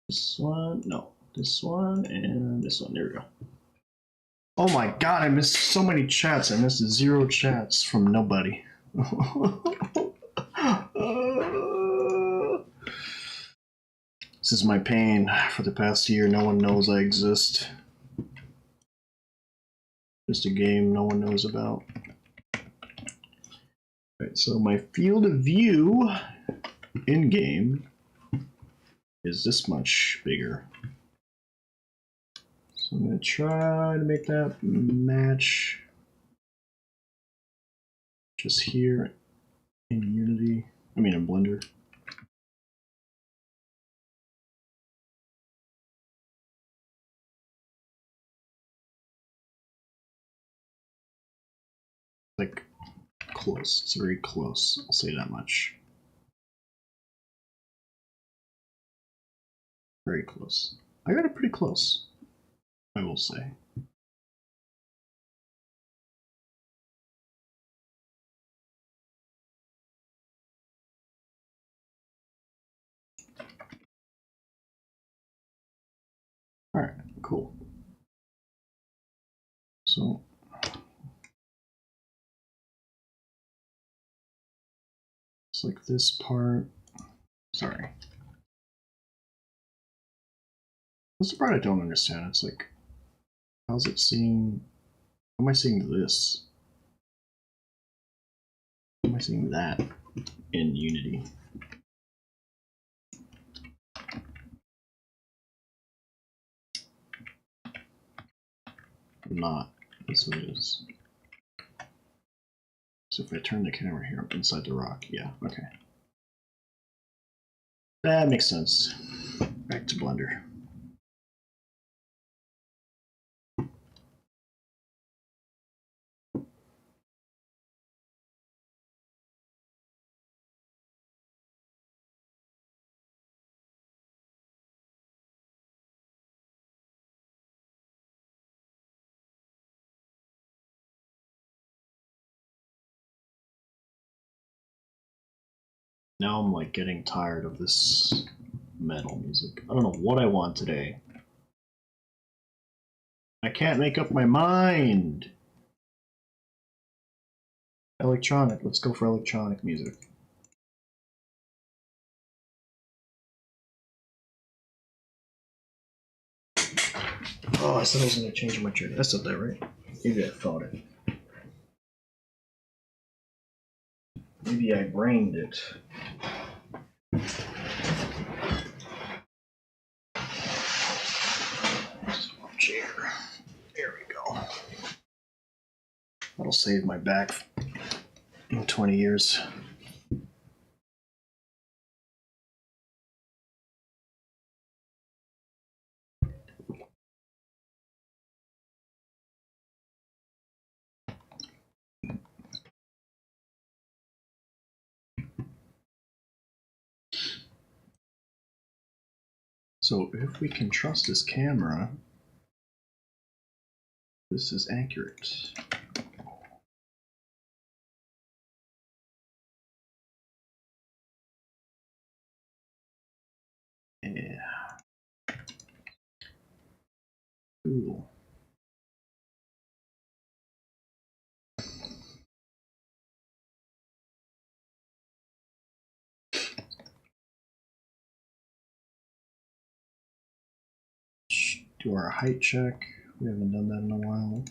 This one, no. This one and this one. There we go. Oh my god, I missed so many chats. I missed 0 chats from nobody. This is my pain for the past year. No one knows I exist. Just a game no one knows about. Right, so my field of view in game is this much bigger. So I'm going to try to make that match just here in Unity. I mean in Blender. Like close. It's very close. I'll say that much. Very close. I got it pretty close, I will say. All right, cool. So it's like this part. Sorry. That's the part I don't understand. It's like, how's it seeing? How am I seeing this? How am I seeing that in Unity? Not. That's what it is. So if I turn the camera here, I'm inside the rock. Yeah, okay. That makes sense. Back to Blender. Now I'm like getting tired of this metal music. I don't know what I want today. I can't make up my mind. Electronic. Let's go for electronic music. Oh, I said I was going to change my trigger. I said that, right? Maybe I thought it. Maybe I brained it. Swap chair. There we go. That'll save my back in 20 years. So if we can trust this camera, this is accurate. Yeah. Cool. Do our height check. We haven't done that in a while.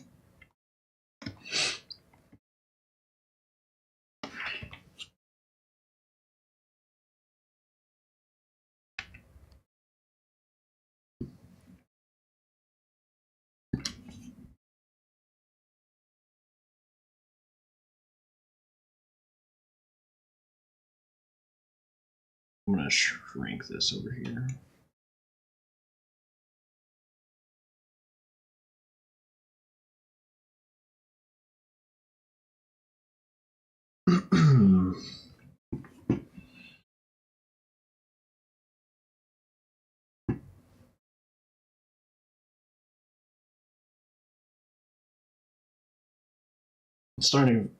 I'm going to shrink this over here.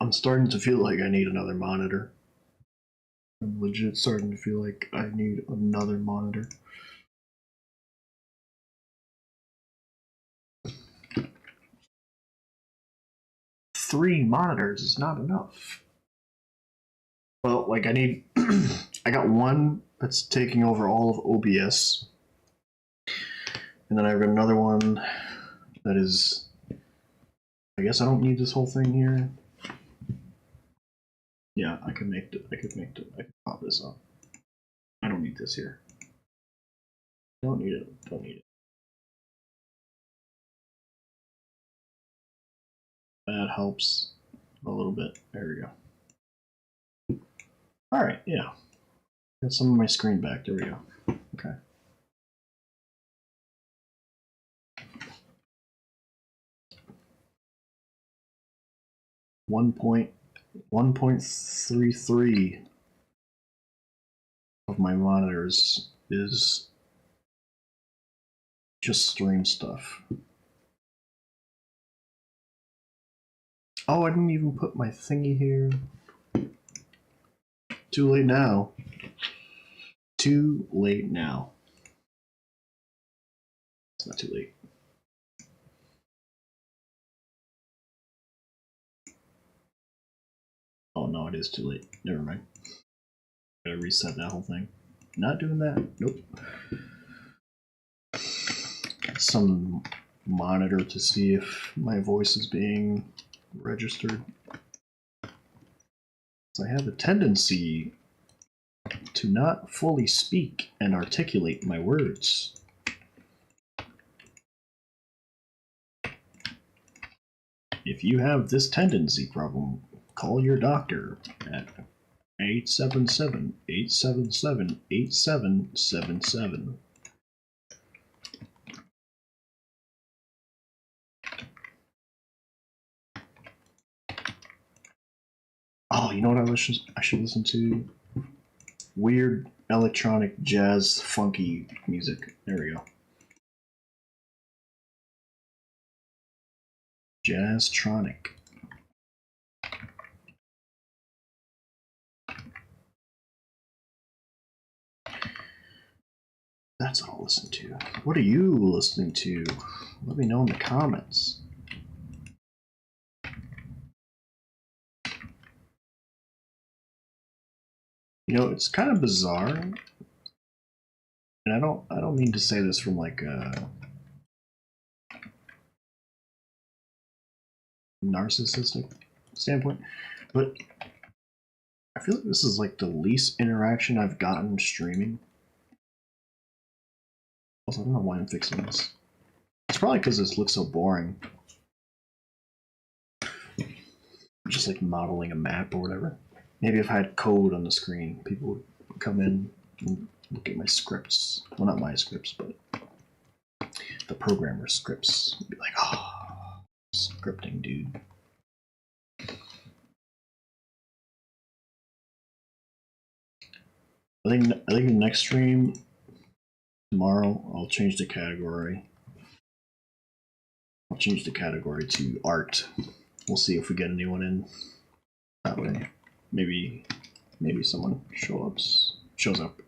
I'm starting to feel like I need another monitor. I'm legit starting to feel like I need another monitor. Three monitors is not enough. Well, like I need, I got one that's taking over all of OBS. And then I've got another one that is, I guess I don't need this whole thing here. Yeah, I could pop this up. I don't need this here. Don't need it, don't need it. That helps a little bit. There we go. All right, yeah. Got some of my screen back, there we go. Okay. One point 1.33 of my monitors is just stream stuff. Oh, I didn't even put my thingy here. Too late now. Too late now. It's not too late. Oh no, it is too late. Never mind. Gotta reset that whole thing. Not doing that. Nope. Some monitor to see if my voice is being registered. So I have a tendency to not fully speak and articulate my words. If you have this tendency problem, call your doctor at 877-877-8777. Oh, you know what I should listen to? Weird electronic jazz funky music. There we go. Jazztronic. That's what I'll listen to. What are you listening to? Let me know in the comments. You know, it's kind of bizarre, and I don't mean to say this from like a narcissistic standpoint, but I feel like this is like the least interaction I've gotten streaming. Also, I don't know why I'm fixing this. It's probably because this looks so boring. Just like modeling a map or whatever. Maybe if I had code on the screen, people would come in and look at my scripts. Well, not my scripts, but the programmer's scripts. Be like, oh, scripting, dude. I think the next stream tomorrow I'll change the category. I'll change the category to art. We'll see if we get anyone in that way. Maybe someone shows up.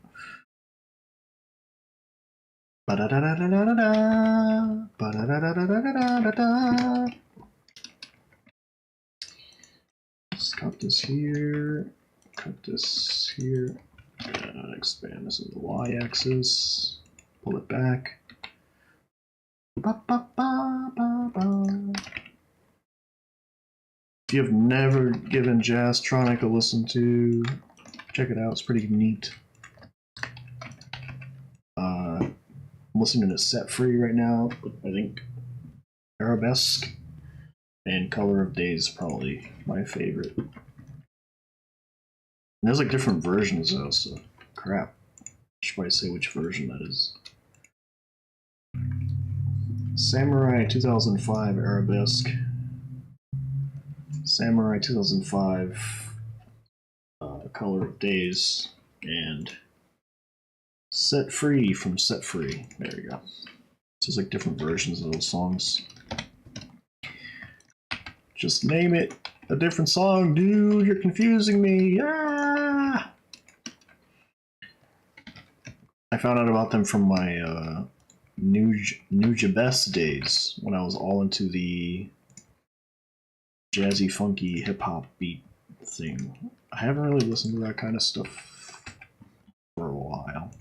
Let's cut this here. Cut this here. Expand this into the y-axis. Pull it back. If you've never given Jazztronic a listen to, check it out. It's pretty neat. I'm listening to Set Free right now. I think Arabesque and Color of Days is probably my favorite. And there's like different versions though, so crap. I should probably say which version that is. Samurai 2005 Arabesque. Samurai 2005 Color of Days, and Set Free from Set Free. There you go. So there's like different versions of those songs. Just name it a different song, dude. You're confusing me. Ah! I found out about them from my Nujabes days when I was all into the jazzy, funky hip hop beat thing. I haven't really listened to that kind of stuff for a while.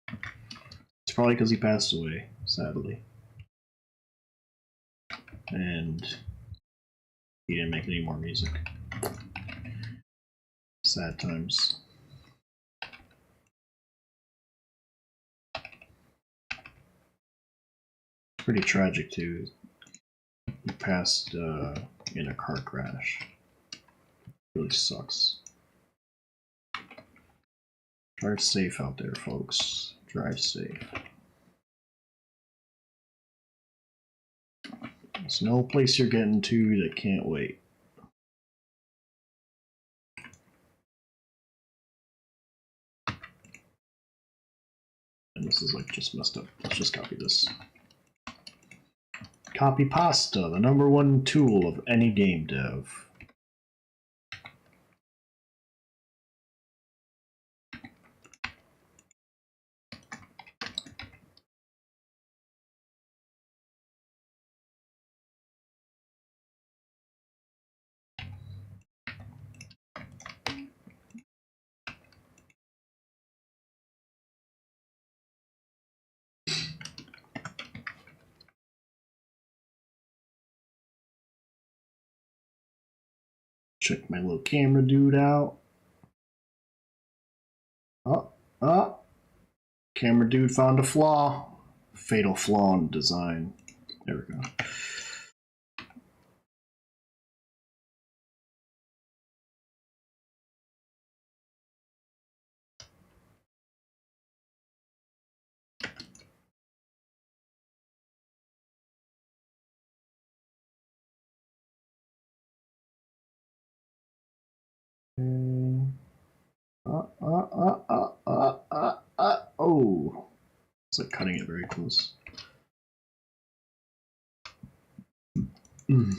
It's probably because he passed away, sadly. And he didn't make any more music. Sad times. Pretty tragic too. He passed in a car crash. Really sucks. Drive safe out there, folks. Drive safe. There's no place you're getting to that can't wait. And this is like just messed up. Let's just copy this. Copy pasta, the #1 tool of any game dev. Check my little camera dude out. Oh. Camera dude found a flaw. Fatal flaw in design. There we go. Oh, it's like cutting it very close. I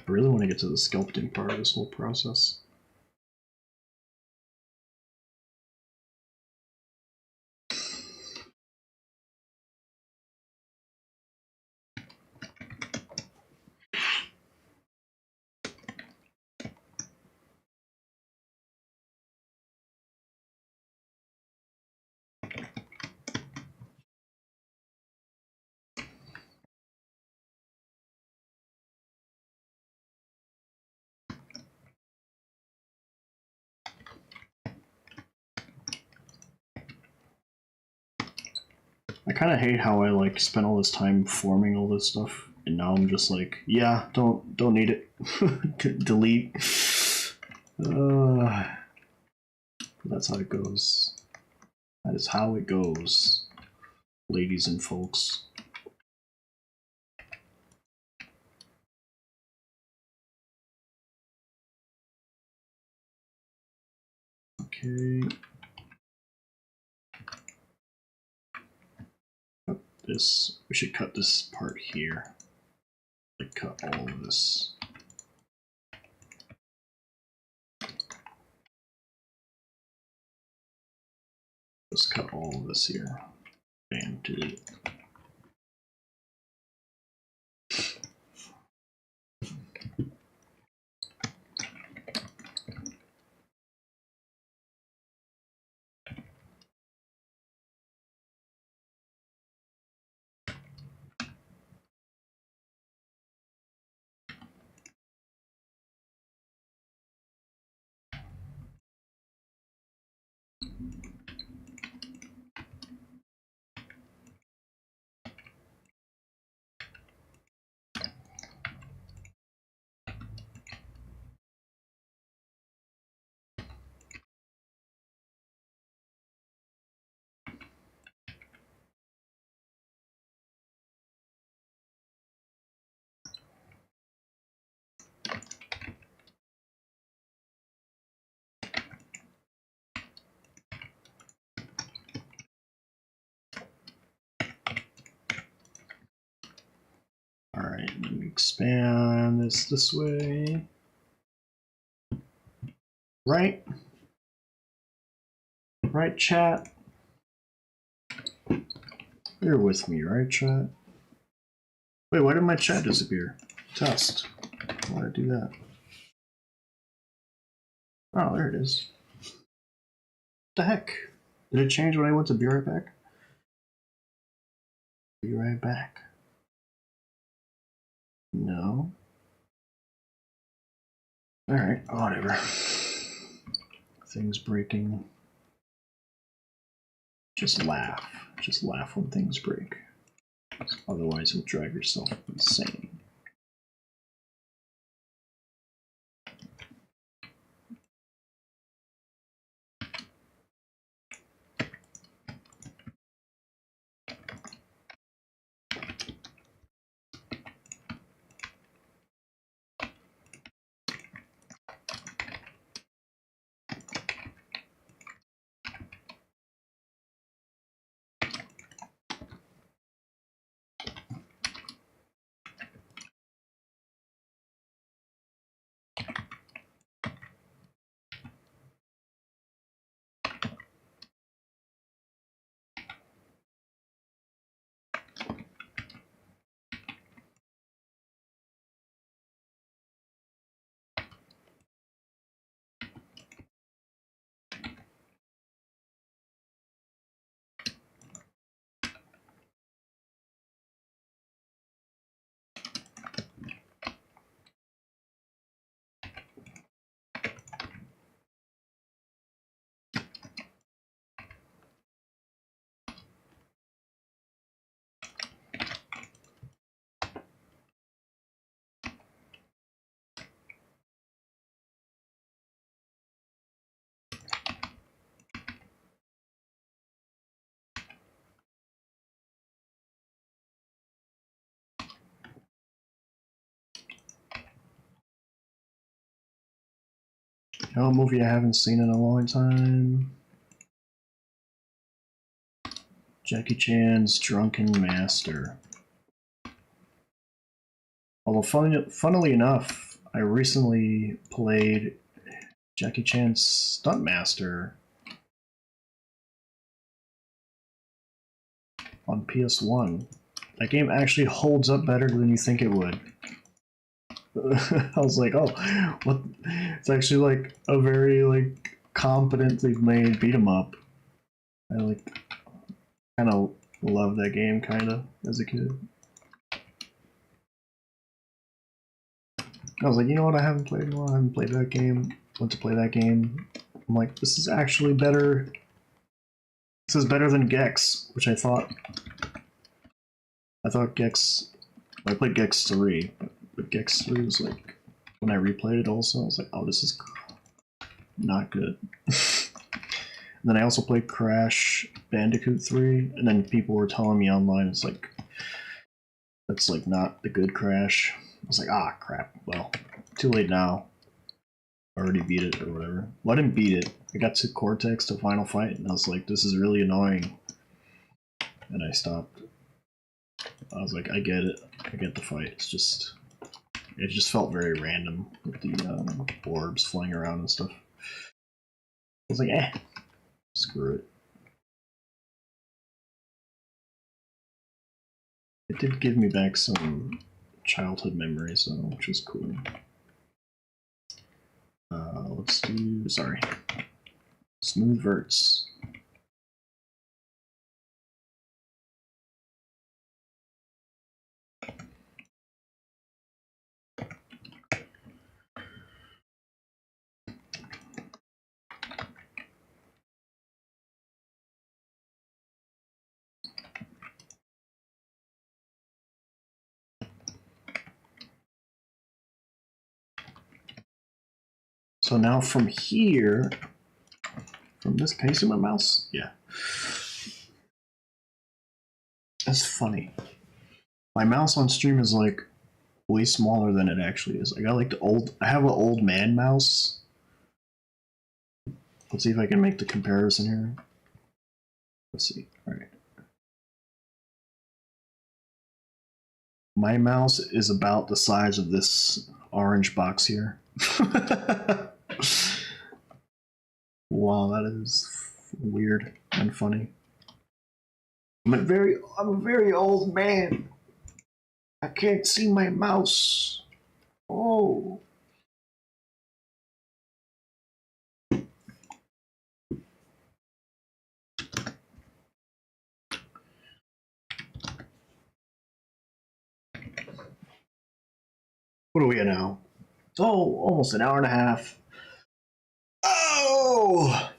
really want to get to the sculpting part of this whole process. kind of hate how I like spent all this time forming all this stuff, and now I'm just like, yeah, don't need it. Delete. That's how it goes. That is how it goes, ladies and folks. Okay. Cut this. We should cut this part here. Like cut all of this. Just cut all of this here. Bam, delete. Alright, let me expand this way. Right? Right, chat? You're with me, right, chat? Wait, why did my chat disappear? Test. Why did I do that? Oh, there it is. What the heck? Did it change when I went to be right back? Be right back. No. Alright, whatever. Things breaking. Just laugh. Just laugh when things break. Otherwise you'll drive yourself insane. You know, a movie I haven't seen in a long time? Jackie Chan's Drunken Master. Although, funnily enough, I recently played Jackie Chan's Stunt Master on PS1. That game actually holds up better than you think it would. I was like, oh, what? It's actually like a very like competently made beat 'em up. I like kind of loved that game kind of as a kid. I was like, you know what? I haven't played in a while. I haven't played that game. Went to play that game. I'm like, this is actually better. This is better than Gex, which I thought I thought Gex. I played Gex 3, but Gex 3 was like when I replayed it. Also, I was like, oh, this is not good. And then I also played Crash Bandicoot 3, and then people were telling me online it's like that's like not the good Crash. I was like, ah, crap. Well, too late now. I already beat it or whatever. Well, I didn't beat it. I got to Cortex to Final Fight, and I was like, this is really annoying. And I stopped. I was like, I get it. I get the fight. It just felt very random with the orbs flying around and stuff. I was like, screw it. It did give me back some childhood memories, though, which was cool. Let's do, smooth verts. So now from here, from this, can you see my mouse? Yeah. That's funny. My mouse on stream is like way smaller than it actually is. I got like I have an old man mouse. Let's see if I can make the comparison here. Let's see, all right. My mouse is about the size of this orange box here. Wow, that is weird and funny. I'm a very old man. I can't see my mouse. Oh. What are we at now? Oh, almost an hour and a half. Oh!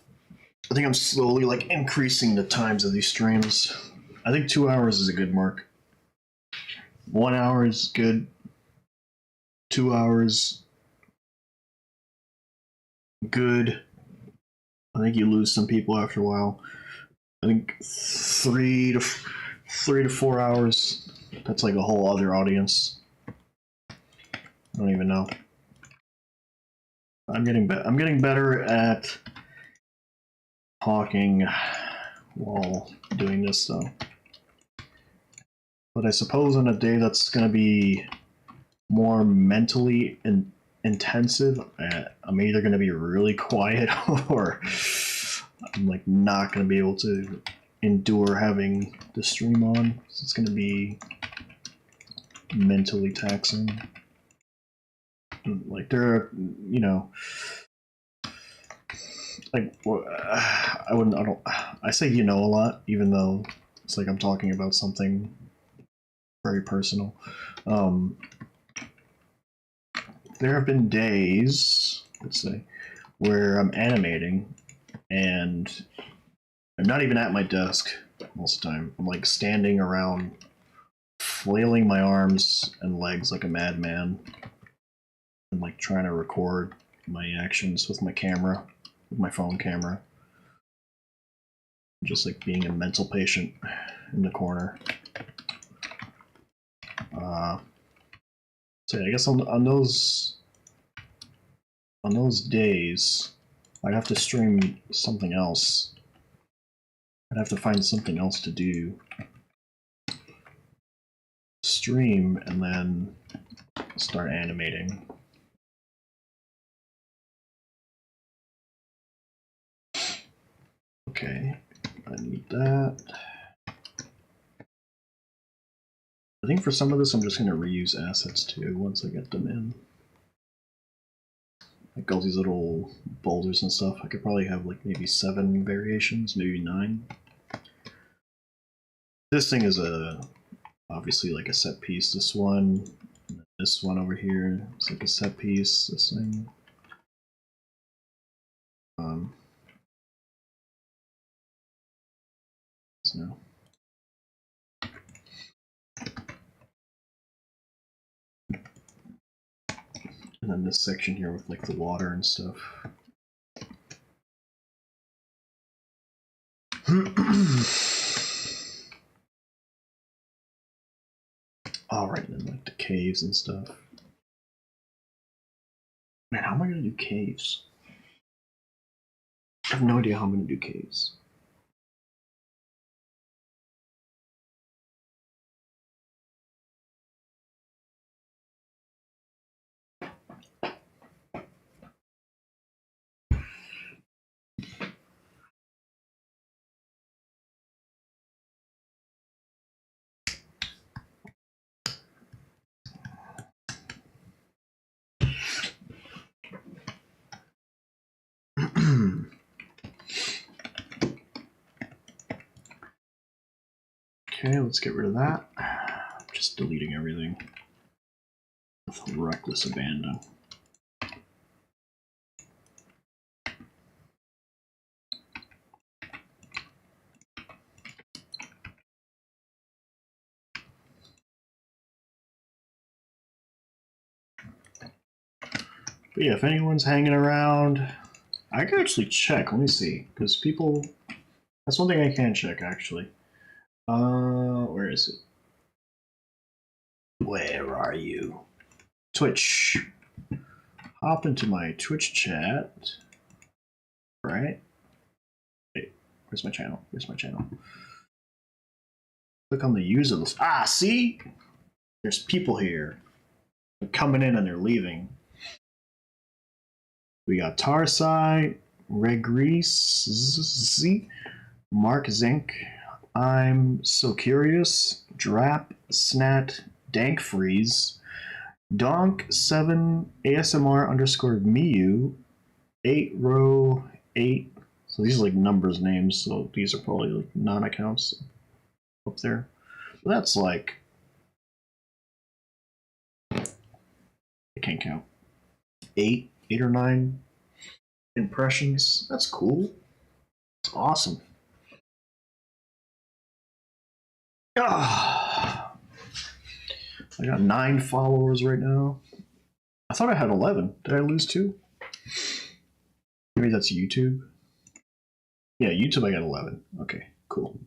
I think I'm slowly like increasing the times of these streams. I think 2 hours is a good mark. 1 hour is good. 2 hours, good. I think you lose some people after a while. I think 3 to 4 hours. That's like a whole other audience. I don't even know. I'm getting better at talking while doing this, though. But I suppose on a day that's going to be more mentally intensive, I'm either going to be really quiet or I'm like not going to be able to endure having the stream on. So it's going to be mentally taxing. Like there are, you know, like I say you know a lot, even though it's like I'm talking about something very personal. There have been days, let's say, where I'm animating and I'm not even at my desk most of the time. I'm like standing around flailing my arms and legs like a madman and like trying to record my actions with my camera, with my phone camera. Just like being a mental patient in the corner. So I guess on those days, I'd have to stream something else. I'd have to find something else to do. Stream and then start animating. Okay, I need that. I think for some of this, I'm just going to reuse assets too once I get them in. Like all these little boulders and stuff. I could probably have like maybe 7 variations, maybe 9. This thing is obviously like a set piece. This one over here, it's like a set piece. This thing. No. And then this section here with like the water and stuff. Alright, then like the caves and stuff. Man, how am I gonna do caves? I have no idea how I'm gonna do caves. Okay, let's get rid of that. Just deleting everything with reckless abandon. But yeah, if anyone's hanging around, I can actually check. Let me see, because people. That's one thing I can check actually. Where is it? Where are you? Twitch. Hop into my Twitch chat. Right? Wait, where's my channel? Where's my channel? Click on the user list. Ah, see? There's people here. They're coming in and they're leaving. We got Tarsai, Regrease, Mark Zink, I'm So Curious, Drap, Snat, Dank Freeze, Donk7, ASMR underscore Miu, 8 row 8. So these are like numbers names, so these are probably like non-accounts up there. That's like, I can't count. 8 or 9 impressions. That's cool. It's awesome. Ah, I got 9 followers right now. I thought I had 11. Did I lose 2? Maybe that's YouTube. Yeah, YouTube I got 11. Okay, cool.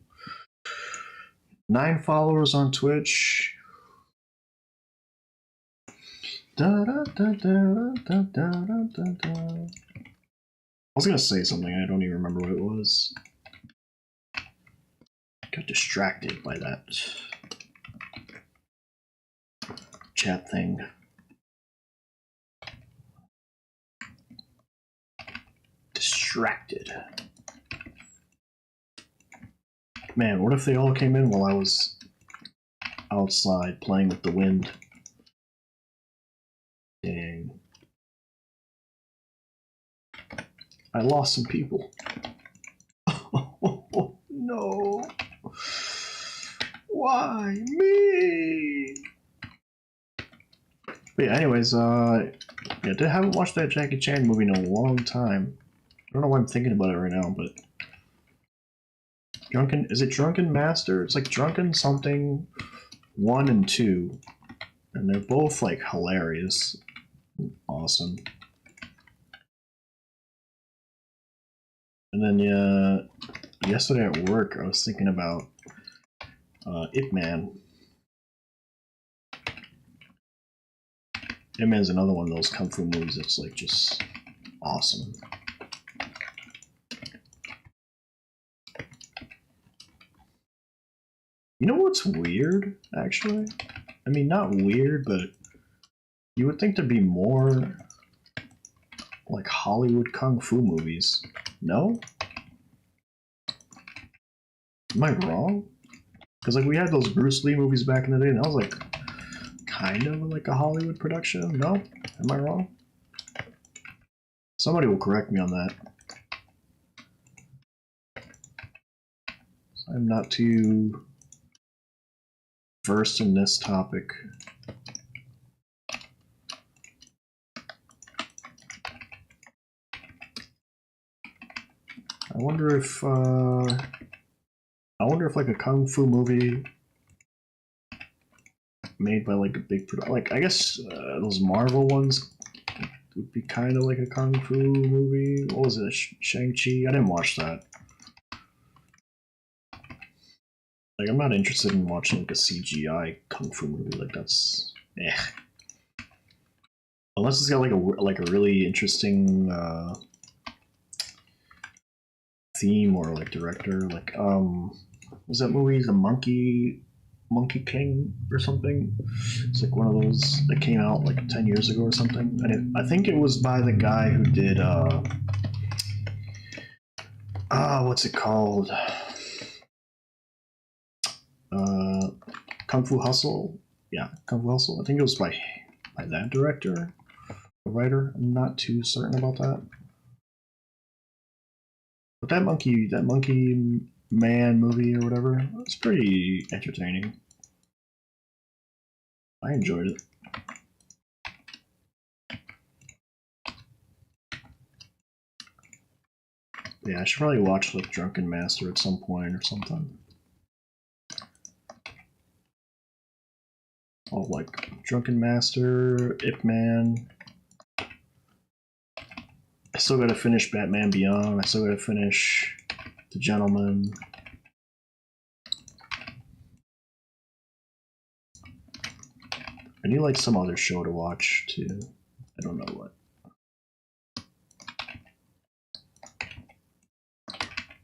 9 followers on Twitch. Da, da, da, da, da, da, da, da. I was gonna say something, I don't even remember what it was. Got distracted by that chat thing. Distracted. Man, what if they all came in while I was outside playing with the wind? Dang. I lost some people. Oh, no. Why me? But yeah, anyways, yeah, I haven't watched that Jackie Chan movie in a long time. I don't know why I'm thinking about it right now, but is it Drunken Master? It's like Drunken something 1 and 2. And they're both like hilarious. Awesome. And then yeah, yesterday at work I was thinking about Ip Man. Ip Man's another one of those kung fu movies that's like just awesome. You know what's weird, actually? I mean, not weird, but you would think there'd be more like Hollywood kung fu movies. No? Am I wrong? Because like we had those Bruce Lee movies back in the day, and that was like kind of like a Hollywood production. No? Am I wrong? Somebody will correct me on that. I'm not too versed in this topic. I wonder if like a kung fu movie made by like a big like I guess those Marvel ones would be kind of like a kung fu movie. What was it? Shang-Chi? I didn't watch that. Like, I'm not interested in watching like a CGI kung fu movie. Like, that's unless it's got like a really interesting theme or like director. Like, was that movie The Monkey King or something? It's like one of those that came out like 10 years ago or something. And I think it was by the guy who did what's it called? Kung Fu Hustle. Yeah, Kung Fu Hustle. I think it was by that director, the writer. I'm not too certain about that. But that monkey man movie or whatever, it's pretty entertaining. I enjoyed it. Yeah, I should probably watch like Drunken Master at some point or something. Oh, like Drunken Master, Ip Man. I still gotta finish Batman Beyond. I still gotta finish The Gentleman. I need like some other show to watch too. I don't know what.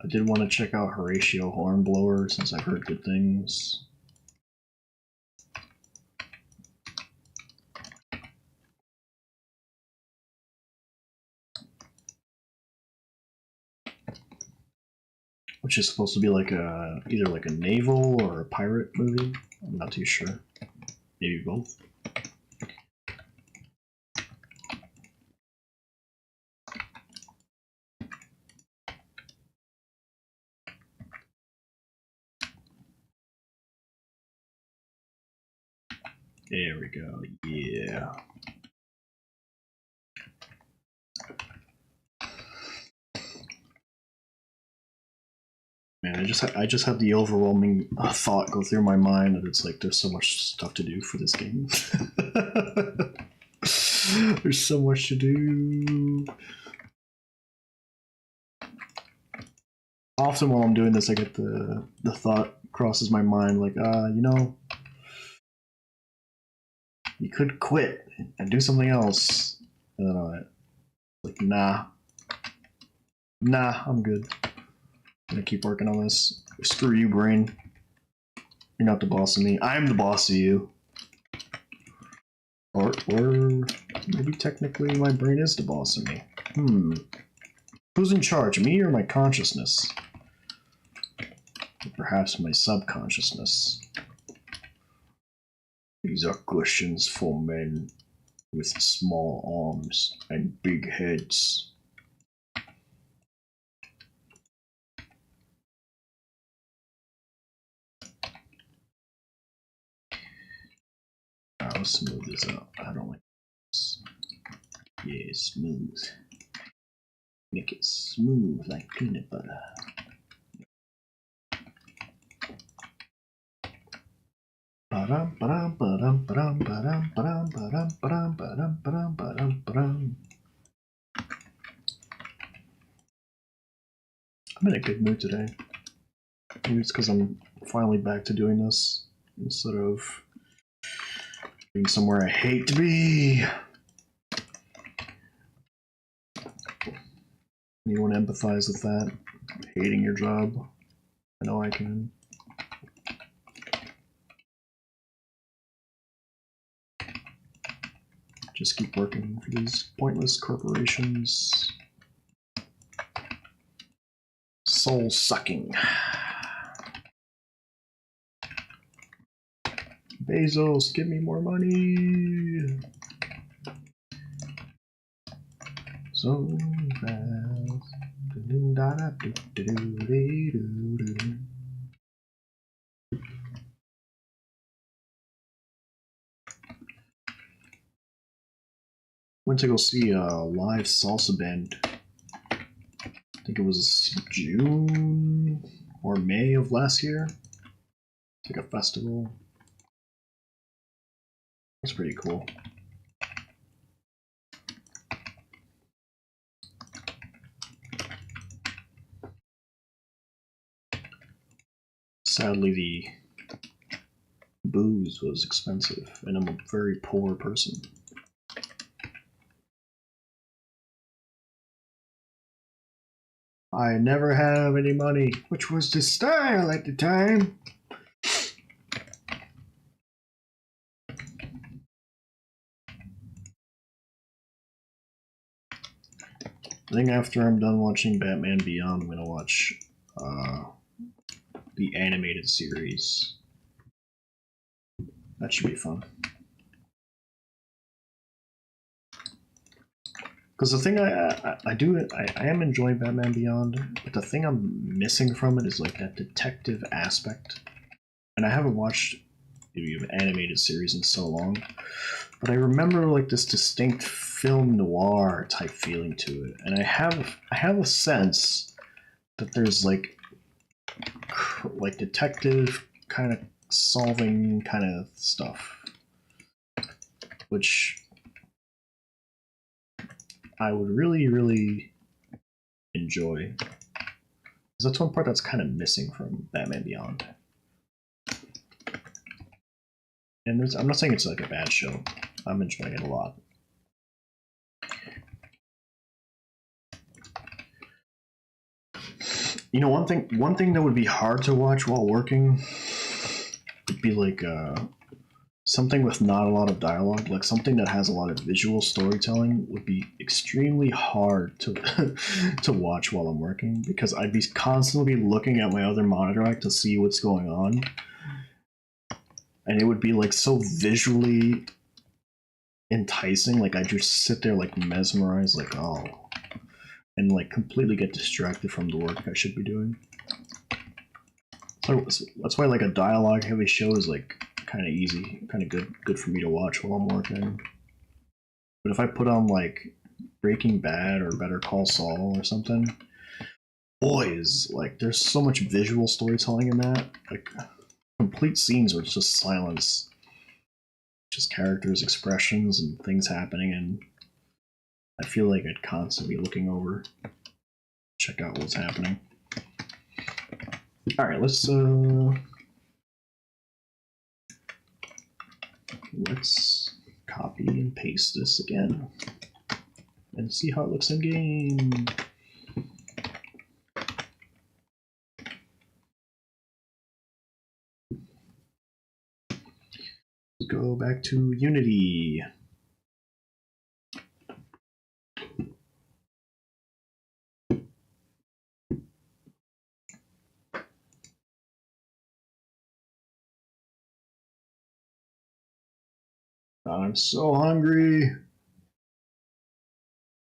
I did want to check out Horatio Hornblower since I've heard good things. Which is supposed to be like either like a naval or a pirate movie. I'm not too sure. Maybe both. There we go. Yeah. Man, I just have the overwhelming thought go through my mind that it's like there's so much stuff to do for this game. There's so much to do. Often while I'm doing this, I get the thought crosses my mind like, you know, you could quit and do something else. And then I'm like, nah, I'm good. I'm gonna keep working on this. Screw you, brain. You're not the boss of me. I'm the boss of you. Or maybe technically my brain is the boss of me. Who's in charge, me or my consciousness? Or perhaps my subconsciousness. These are questions for men with small arms and big heads. I'll smooth this out. I don't like this. Yeah, smooth. Make it smooth like peanut butter. I'm in a good mood today. Maybe it's because I'm finally back to doing this instead of being somewhere I hate to be. Anyone empathize with that? Hating your job? I know I can. Just keep working for these pointless corporations. Soul sucking. Bezos, give me more money. So fast. Went to go see a live salsa band. I think it was June or May of last year. It's like a festival. That's pretty cool. Sadly, the booze was expensive, and I'm a very poor person. I never have any money, which was the style at the time. I think after I'm done watching Batman Beyond, I'm gonna watch the animated series. That should be fun. Because the thing I am enjoying Batman Beyond, but the thing I'm missing from it is like that detective aspect. And I haven't watched the animated series in so long, but I remember like this distinct film noir type feeling to it, and I have a sense that there's like detective kind of solving kind of stuff, which I would really enjoy, because that's one part that's kind of missing from Batman Beyond. And I'm not saying it's like a bad show. I'm enjoying it a lot. You know, one thing that would be hard to watch while working would be like something with not a lot of dialogue, like something that has a lot of visual storytelling would be extremely hard to to watch while I'm working, because I'd be constantly looking at my other monitor to see what's going on, and it would be like so visually enticing. Like I just sit there like mesmerized, like oh, and like completely get distracted from the work I should be doing. So that's why like a dialogue heavy show is like kind of easy, kind of good for me to watch while I'm working. But if I put on like Breaking Bad or Better Call Saul or something, boys, like there's so much visual storytelling in that. Like complete scenes where it's just silence, just characters' expressions and things happening, and I feel like I'd constantly be looking over, check out what's happening. All right, let's copy and paste this again and see how it looks in game. Go back to Unity. I'm so hungry.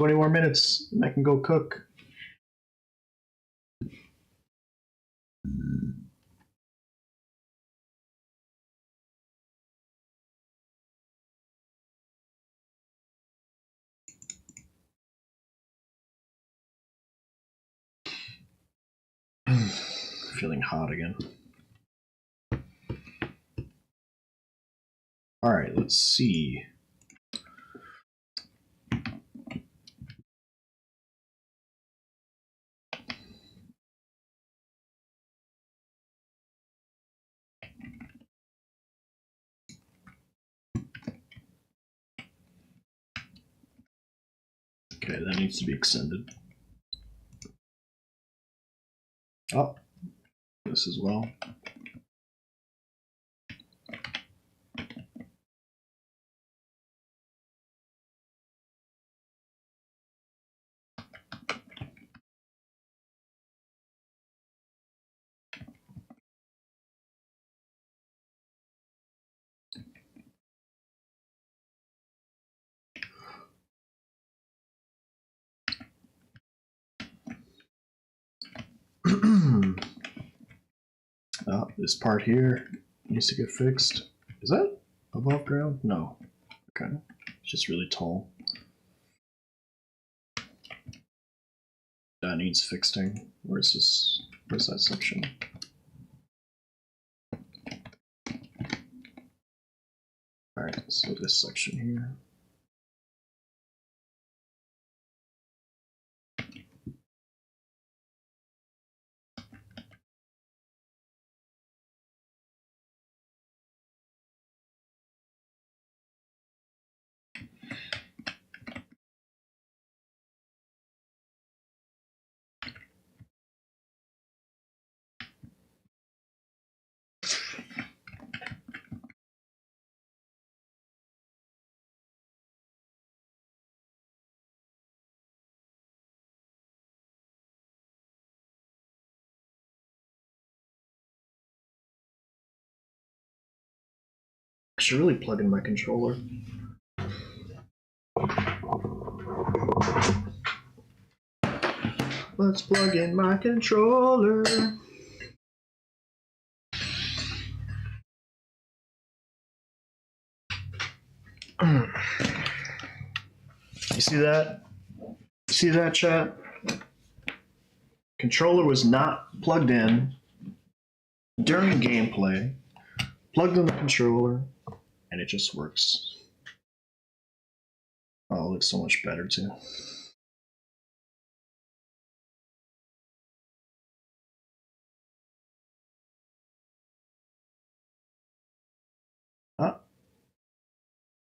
20 more minutes and I can go cook. Feeling hot again. All right, let's see. Okay, that needs to be extended. Oh, this as well. This part here needs to get fixed. Is that above ground? No. Okay. It's just really tall. That needs fixing. Where's this? Where's that section? Alright, so this section here. I should really plug in my controller. Let's plug in my controller. You see that? You see that, chat? Controller was not plugged in during gameplay. Plugged in the controller, and it just works. Oh, it looks so much better too. Ah,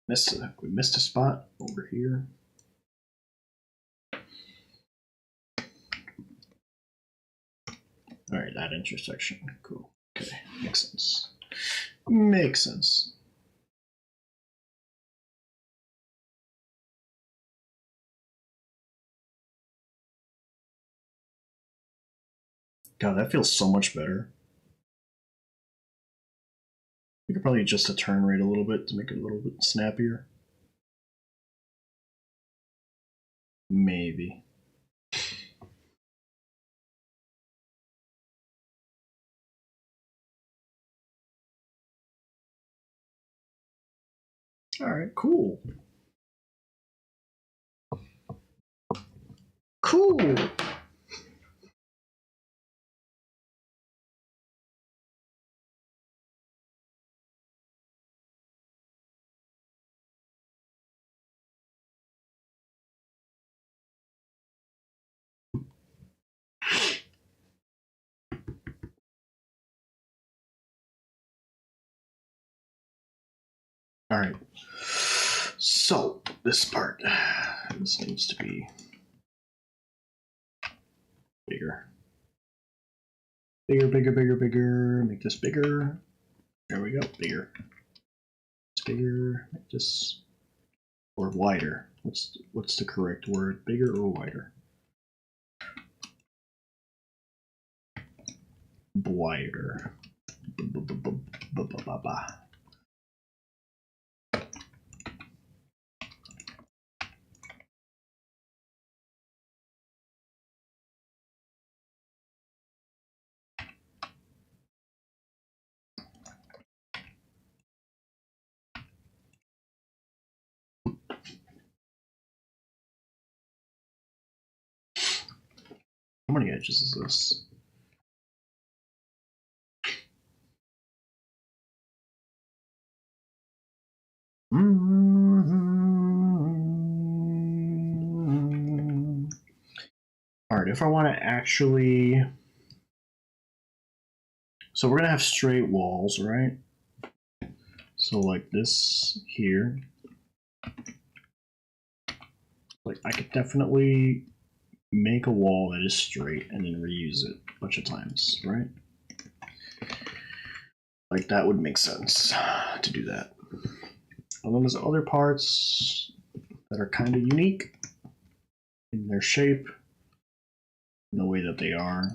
we missed a spot over here. All right, that intersection, cool. Okay, makes sense. Makes sense. God, that feels so much better. We could probably adjust the turn rate a little bit to make it a little bit snappier. Maybe. All right, cool. Cool. All right. So this part, this needs to be bigger. Bigger, bigger, bigger, bigger. Make this bigger. There we go. Bigger. It's bigger. Make this, or wider. What's the correct word? Bigger or wider? Wider. How many edges is this? All right, if I want to actually, so we're gonna have straight walls, right? So like this here, like I could definitely make a wall that is straight and then reuse it a bunch of times, right? Like that would make sense to do that. And then there's other parts that are kind of unique in their shape, in the way that they are.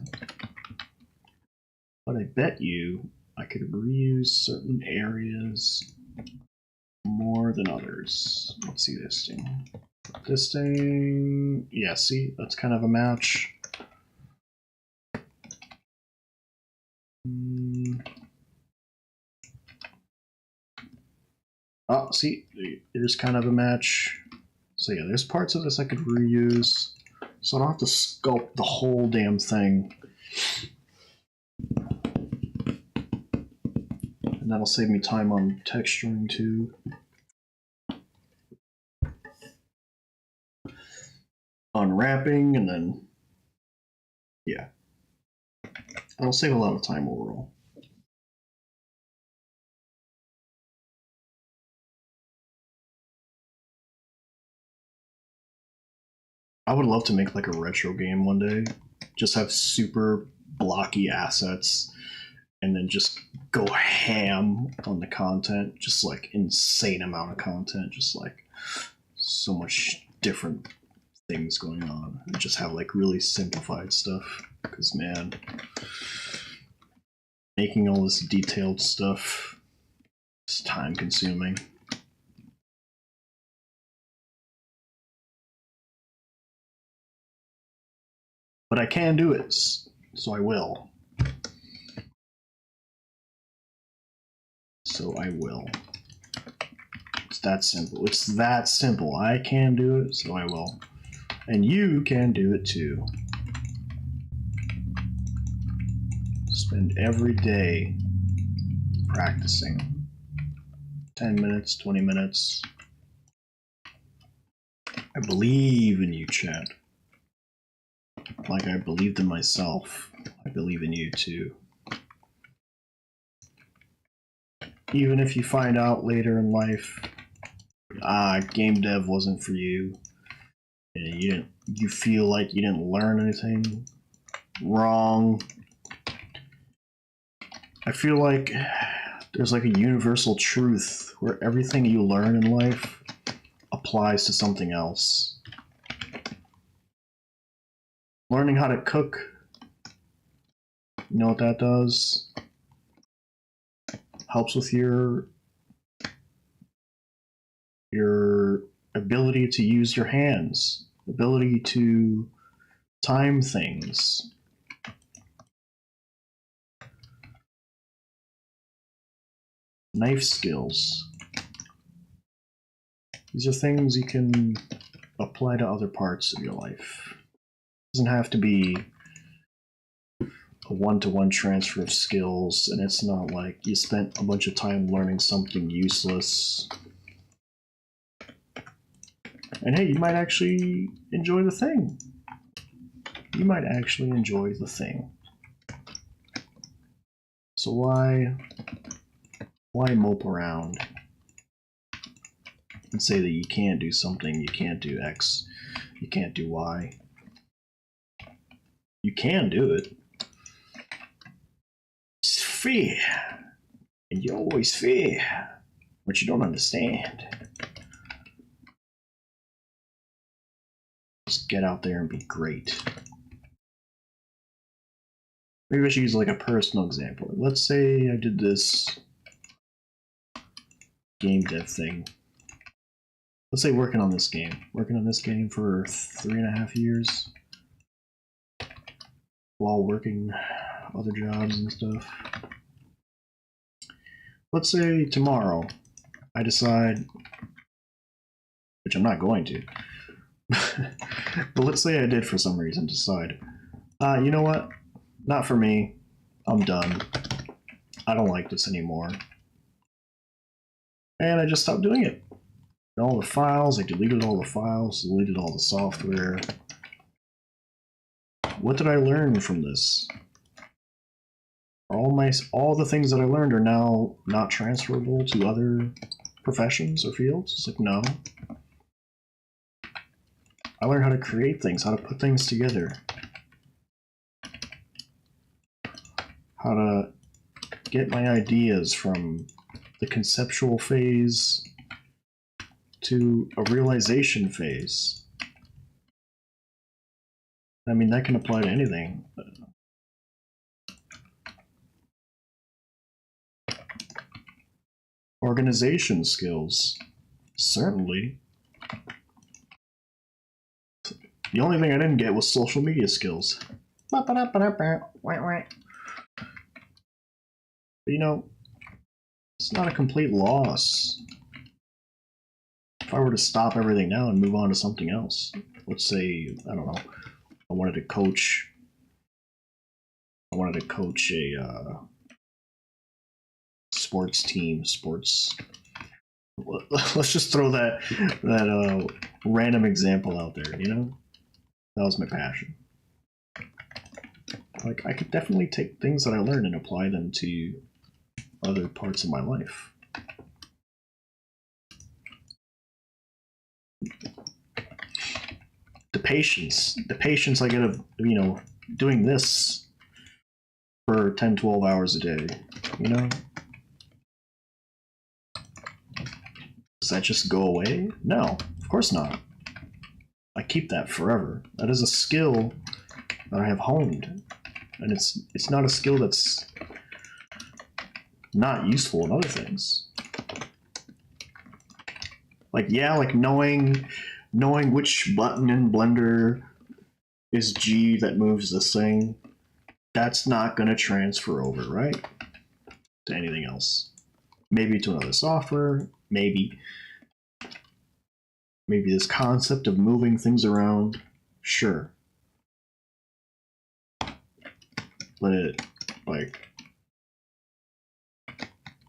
But I bet you I could reuse certain areas more than others. Let's see this thing. This thing, yeah, see, that's kind of a match. Oh, see, there's kind of a match. So yeah, there's parts of this I could reuse, so I don't have to sculpt the whole damn thing. And that'll save me time on texturing too. Unwrapping, and then, yeah. That'll save a lot of time overall. I would love to make like a retro game one day. Just have super blocky assets and then just go ham on the content. Just like insane amount of content. Just like so much different things going on. And just have like really simplified stuff. Because man, making all this detailed stuff It's time consuming. But I can do it, so I will. So I will. It's that simple. It's that simple. I can do it, so I will. And you can do it too. Spend every day practicing. 10 minutes, 20 minutes. I believe in you, chat. Like I believed in myself. I believe in you too. Even if you find out later in life, game dev wasn't for you, and you feel like you didn't learn anything, wrong. I feel like there's like a universal truth where everything you learn in life applies to something else. Learning how to cook, you know what that does? Helps with your ability to use your hands, ability to time things. Knife skills. These are things you can apply to other parts of your life. It doesn't have to be a one-to-one transfer of skills, and it's not like you spent a bunch of time learning something useless. And hey, you might actually enjoy the thing. You might actually enjoy the thing. So why mope around and say that you can't do something, you can't do X, you can't do Y? You can do it. It's free. And you always free. But you don't understand. Just get out there and be great. Maybe I should use like a personal example. Let's say I did this game dev thing. Let's say working on this game for 3.5 years while working other jobs and stuff. Let's say tomorrow I decide, which I'm not going to, but let's say I did for some reason decide, you know what? Not for me. I'm done. I don't like this anymore. And I just stopped doing it. All the files, I deleted all the files, deleted all the software. What did I learn from this? All the things that I learned are now not transferable to other professions or fields? It's like, no. I learned how to create things, how to put things together. How to get my ideas from the conceptual phase to a realization phase. I mean, that can apply to anything. Organization skills, certainly. The only thing I didn't get was social media skills. But, you know, it's not a complete loss. If I were to stop everything now and move on to something else, let's say, I don't know, I wanted to coach a sports team, let's just throw that random example out there, you know? That was my passion. Like, I could definitely take things that I learned and apply them to other parts of my life. The patience I get of, you know, doing this for 10, 12 hours a day, you know? Does that just go away? No, of course not. I keep that forever. That is a skill that I have honed. And it's not a skill that's not useful in other things. Like, yeah, like knowing which button in Blender is G that moves this thing, that's not going to transfer over, right? To anything else. Maybe to another software, maybe this concept of moving things around, sure. But it, like,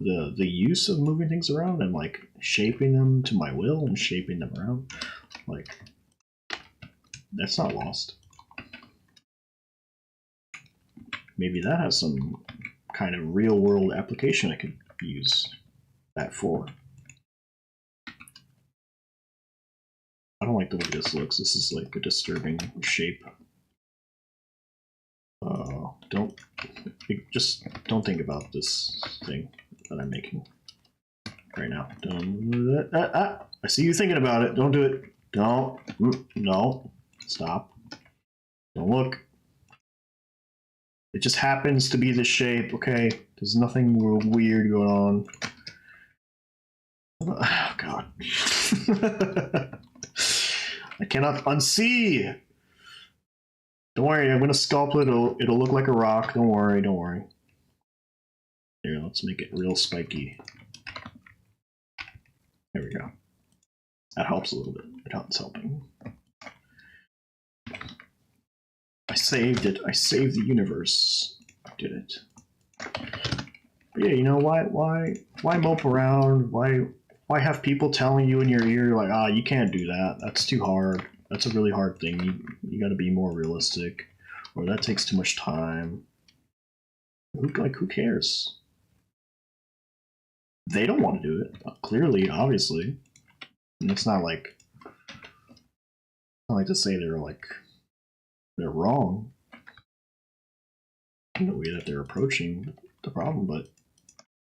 the use of moving things around and like shaping them to my will and shaping them around, like, that's not lost. Maybe that has some kind of real world application I could use that for. I don't like the way this looks. This is like a disturbing shape. Don't think about this thing that I'm making right now. I see you thinking about it. Don't do it. Don't. No. Stop. Don't look. It just happens to be the shape, okay? There's nothing weird going on. Oh, God. I cannot unsee! Don't worry, I'm gonna sculpt it. It'll look like a rock. Don't worry, don't worry. Here, let's make it real spiky. There we go. That helps a little bit. It's helping. I saved it. I saved the universe. I did it. But yeah, you know, why mope around? Why have people telling you in your ear like, ah, you can't do that. That's too hard. That's a really hard thing. You got to be more realistic, or that takes too much time. Who cares? They don't want to do it. Clearly, obviously, and it's not like to say they're wrong in the way that they're approaching the problem, but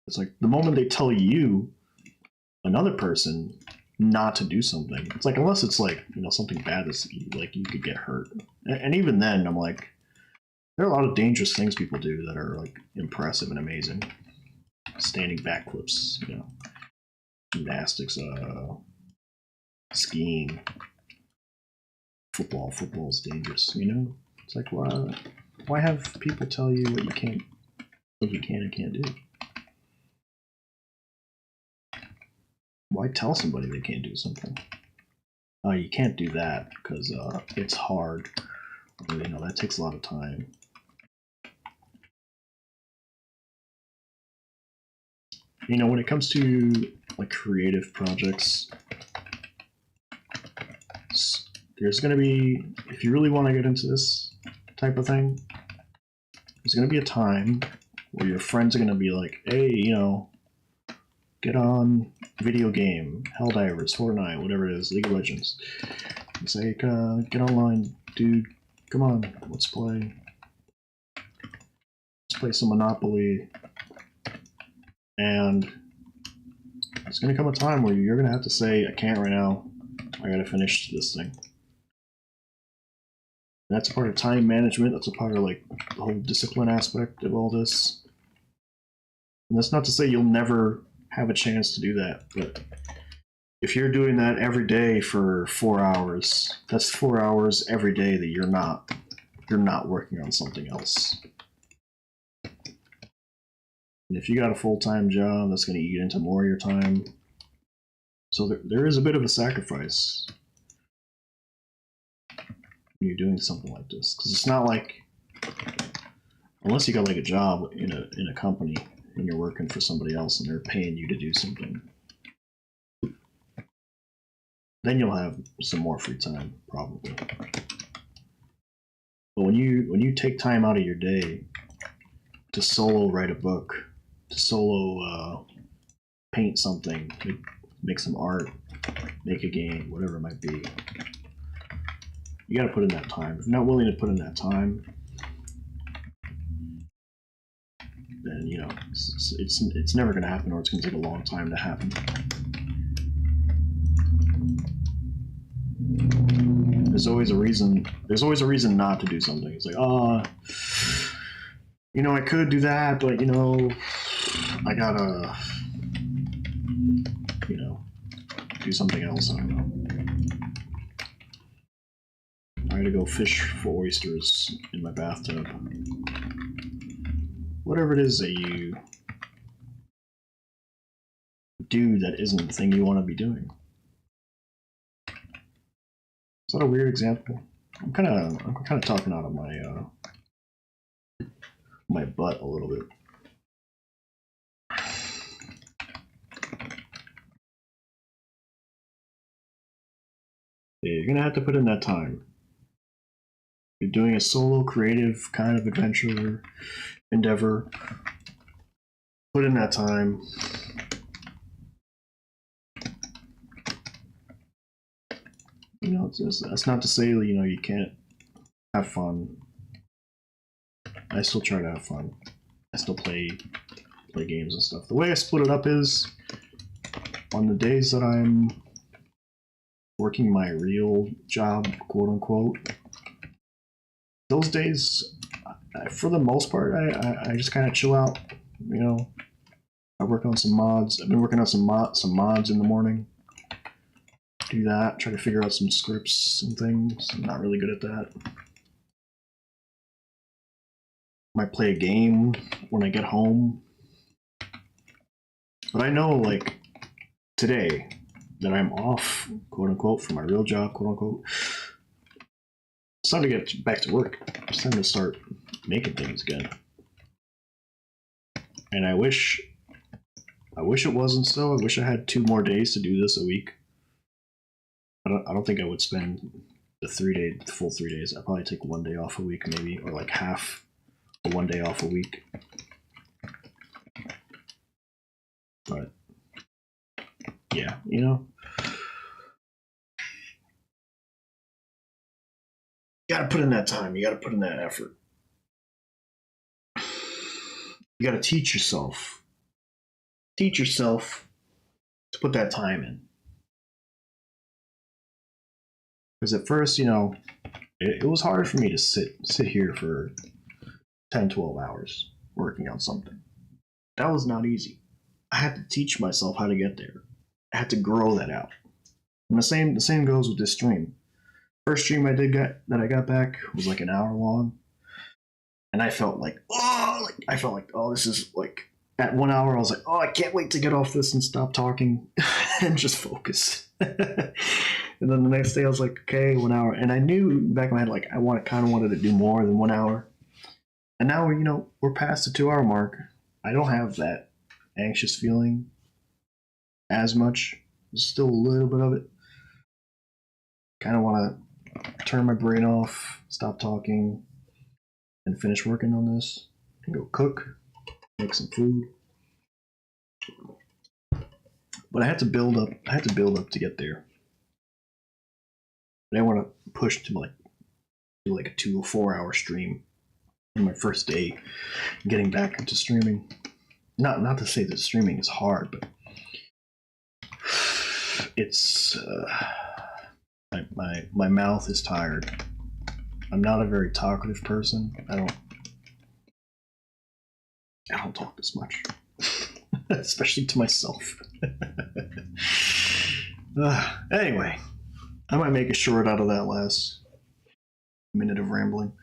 it's like the moment they tell you, another person, not to do something, it's like, unless it's like, you know, something bad is like you could get hurt, and even then I'm like, there are a lot of dangerous things people do that are like impressive and amazing. Standing backflips, you know, gymnastics, skiing, football's dangerous, you know. It's like, why have people tell you what you can and can't do? Why tell somebody they can't do something? Oh, you can't do that because it's hard. You know, that takes a lot of time. You know, when it comes to like creative projects, there's going to be, if you really want to get into this type of thing, there's going to be a time where your friends are going to be like, hey, you know, get on video game, Helldivers, Fortnite, whatever it is, League of Legends. It's like, get online, dude, come on, let's play some Monopoly. And there's going to come a time where you're going to have to say, I can't right now, I got to finish this thing. That's a part of time management. That's a part of like the whole discipline aspect of all this. And that's not to say you'll never have a chance to do that, but if you're doing that every day for 4 hours, that's 4 hours every day that you're not working on something else. And if you got a full-time job, that's going to eat into more of your time. So there is a bit of a sacrifice when you're doing something like this, because it's not like, unless you got like a job in a company and you're working for somebody else and they're paying you to do something, then you'll have some more free time probably. But when you take time out of your day to solo write a book, to solo paint something, make some art, make a game, whatever it might be, you got to put in that time. If you're not willing to put in that time, then you know it's never going to happen, or it's going to take a long time to happen. There's always a reason. There's always a reason not to do something. It's like, oh, you know, I could do that, but you know, I gotta, you know, do something else. I don't know. I gotta go fish for oysters in my bathtub. Whatever it is that you do that isn't the thing you want to be doing. Is that a weird example? I'm kind of talking out of my butt a little bit. Yeah, you're gonna have to put in that time. You're doing a solo creative kind of adventure endeavor. Put in that time. You know, that's not to say, you know, you can't have fun. I still try to have fun. I still play games and stuff. The way I split it up is on the days that I'm working my real job, quote unquote. Those days, for the most part, I just kind of chill out. You know, I work on some mods. I've been working on some mods in the morning. Do that. Try to figure out some scripts and things. I'm not really good at that. Might play a game when I get home. But I know, like, today that I'm off, quote unquote, from my real job, quote unquote. It's time to get back to work. It's time to start making things again. And I wish it wasn't so. I wish I had 2 more days to do this a week. I don't think I would spend the full 3 days. I'd probably take 1 day off a week, maybe, or like half or 1 day off a week. But yeah, you know, you gotta put in that time. You gotta put in that effort. You gotta teach yourself. Teach yourself to put that time in. Because at first, you know, it was hard for me to sit here for 10, 12 hours working on something. That was not easy. I had to teach myself how to get there. I had to grow that out. And the same goes with this stream. First stream I got back was like an hour long. And I felt like, oh, this is like, at 1 hour, I was like, oh, I can't wait to get off this and stop talking and just focus. And then the next day I was like, okay, 1 hour. And I knew back in my head, like, I kind of wanted to do more than 1 hour. And now, you know, we're past the 2 hour mark. I don't have that anxious feeling as much. There's still a little bit of it. Kind of want to turn my brain off, stop talking, and finish working on this. And go cook, make some food. But I had to build up. To get there. I didn't want to push to do like a 2 or 4 hour stream on my first day getting back into streaming. Not to say that streaming is hard, but it's my mouth is tired. I'm not a very talkative person. I don't talk this much, especially to myself. Anyway, I might make a short out of that last minute of rambling.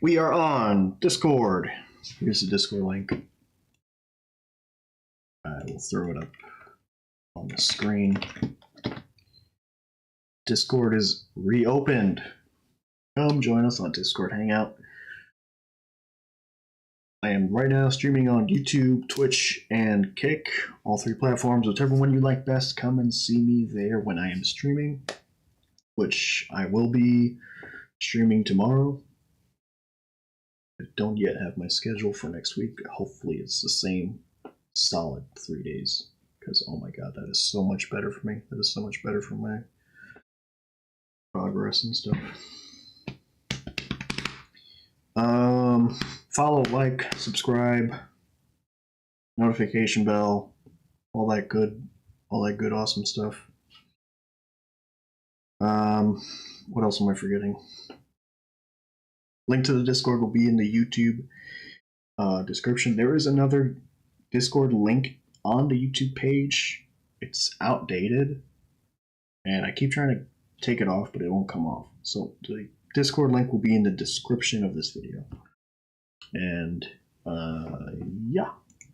We are on Discord. Here's the Discord link. I will throw it up on the screen. Discord is reopened. Come join us on Discord Hangout. I am right now streaming on YouTube, Twitch, and Kick, all 3 platforms. Whichever one you like best, come and see me there when I am streaming, which I will be streaming tomorrow. I don't yet have my schedule for next week. Hopefully it's the same solid 3 days, because oh my god, that is so much better for me. That is so much better for my progress and stuff. Follow, like, subscribe, notification bell, all that good awesome stuff. What else am I forgetting? Link to the Discord will be in the YouTube description. There is another Discord link on the YouTube page. it's outdated, and I keep trying to take it off, but it won't come off. So the Discord link will be in the description of this video. And yeah,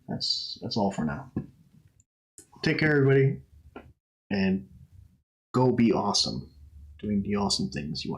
that's all for now. Take care, everybody, and go be awesome, doing the awesome things you want to do.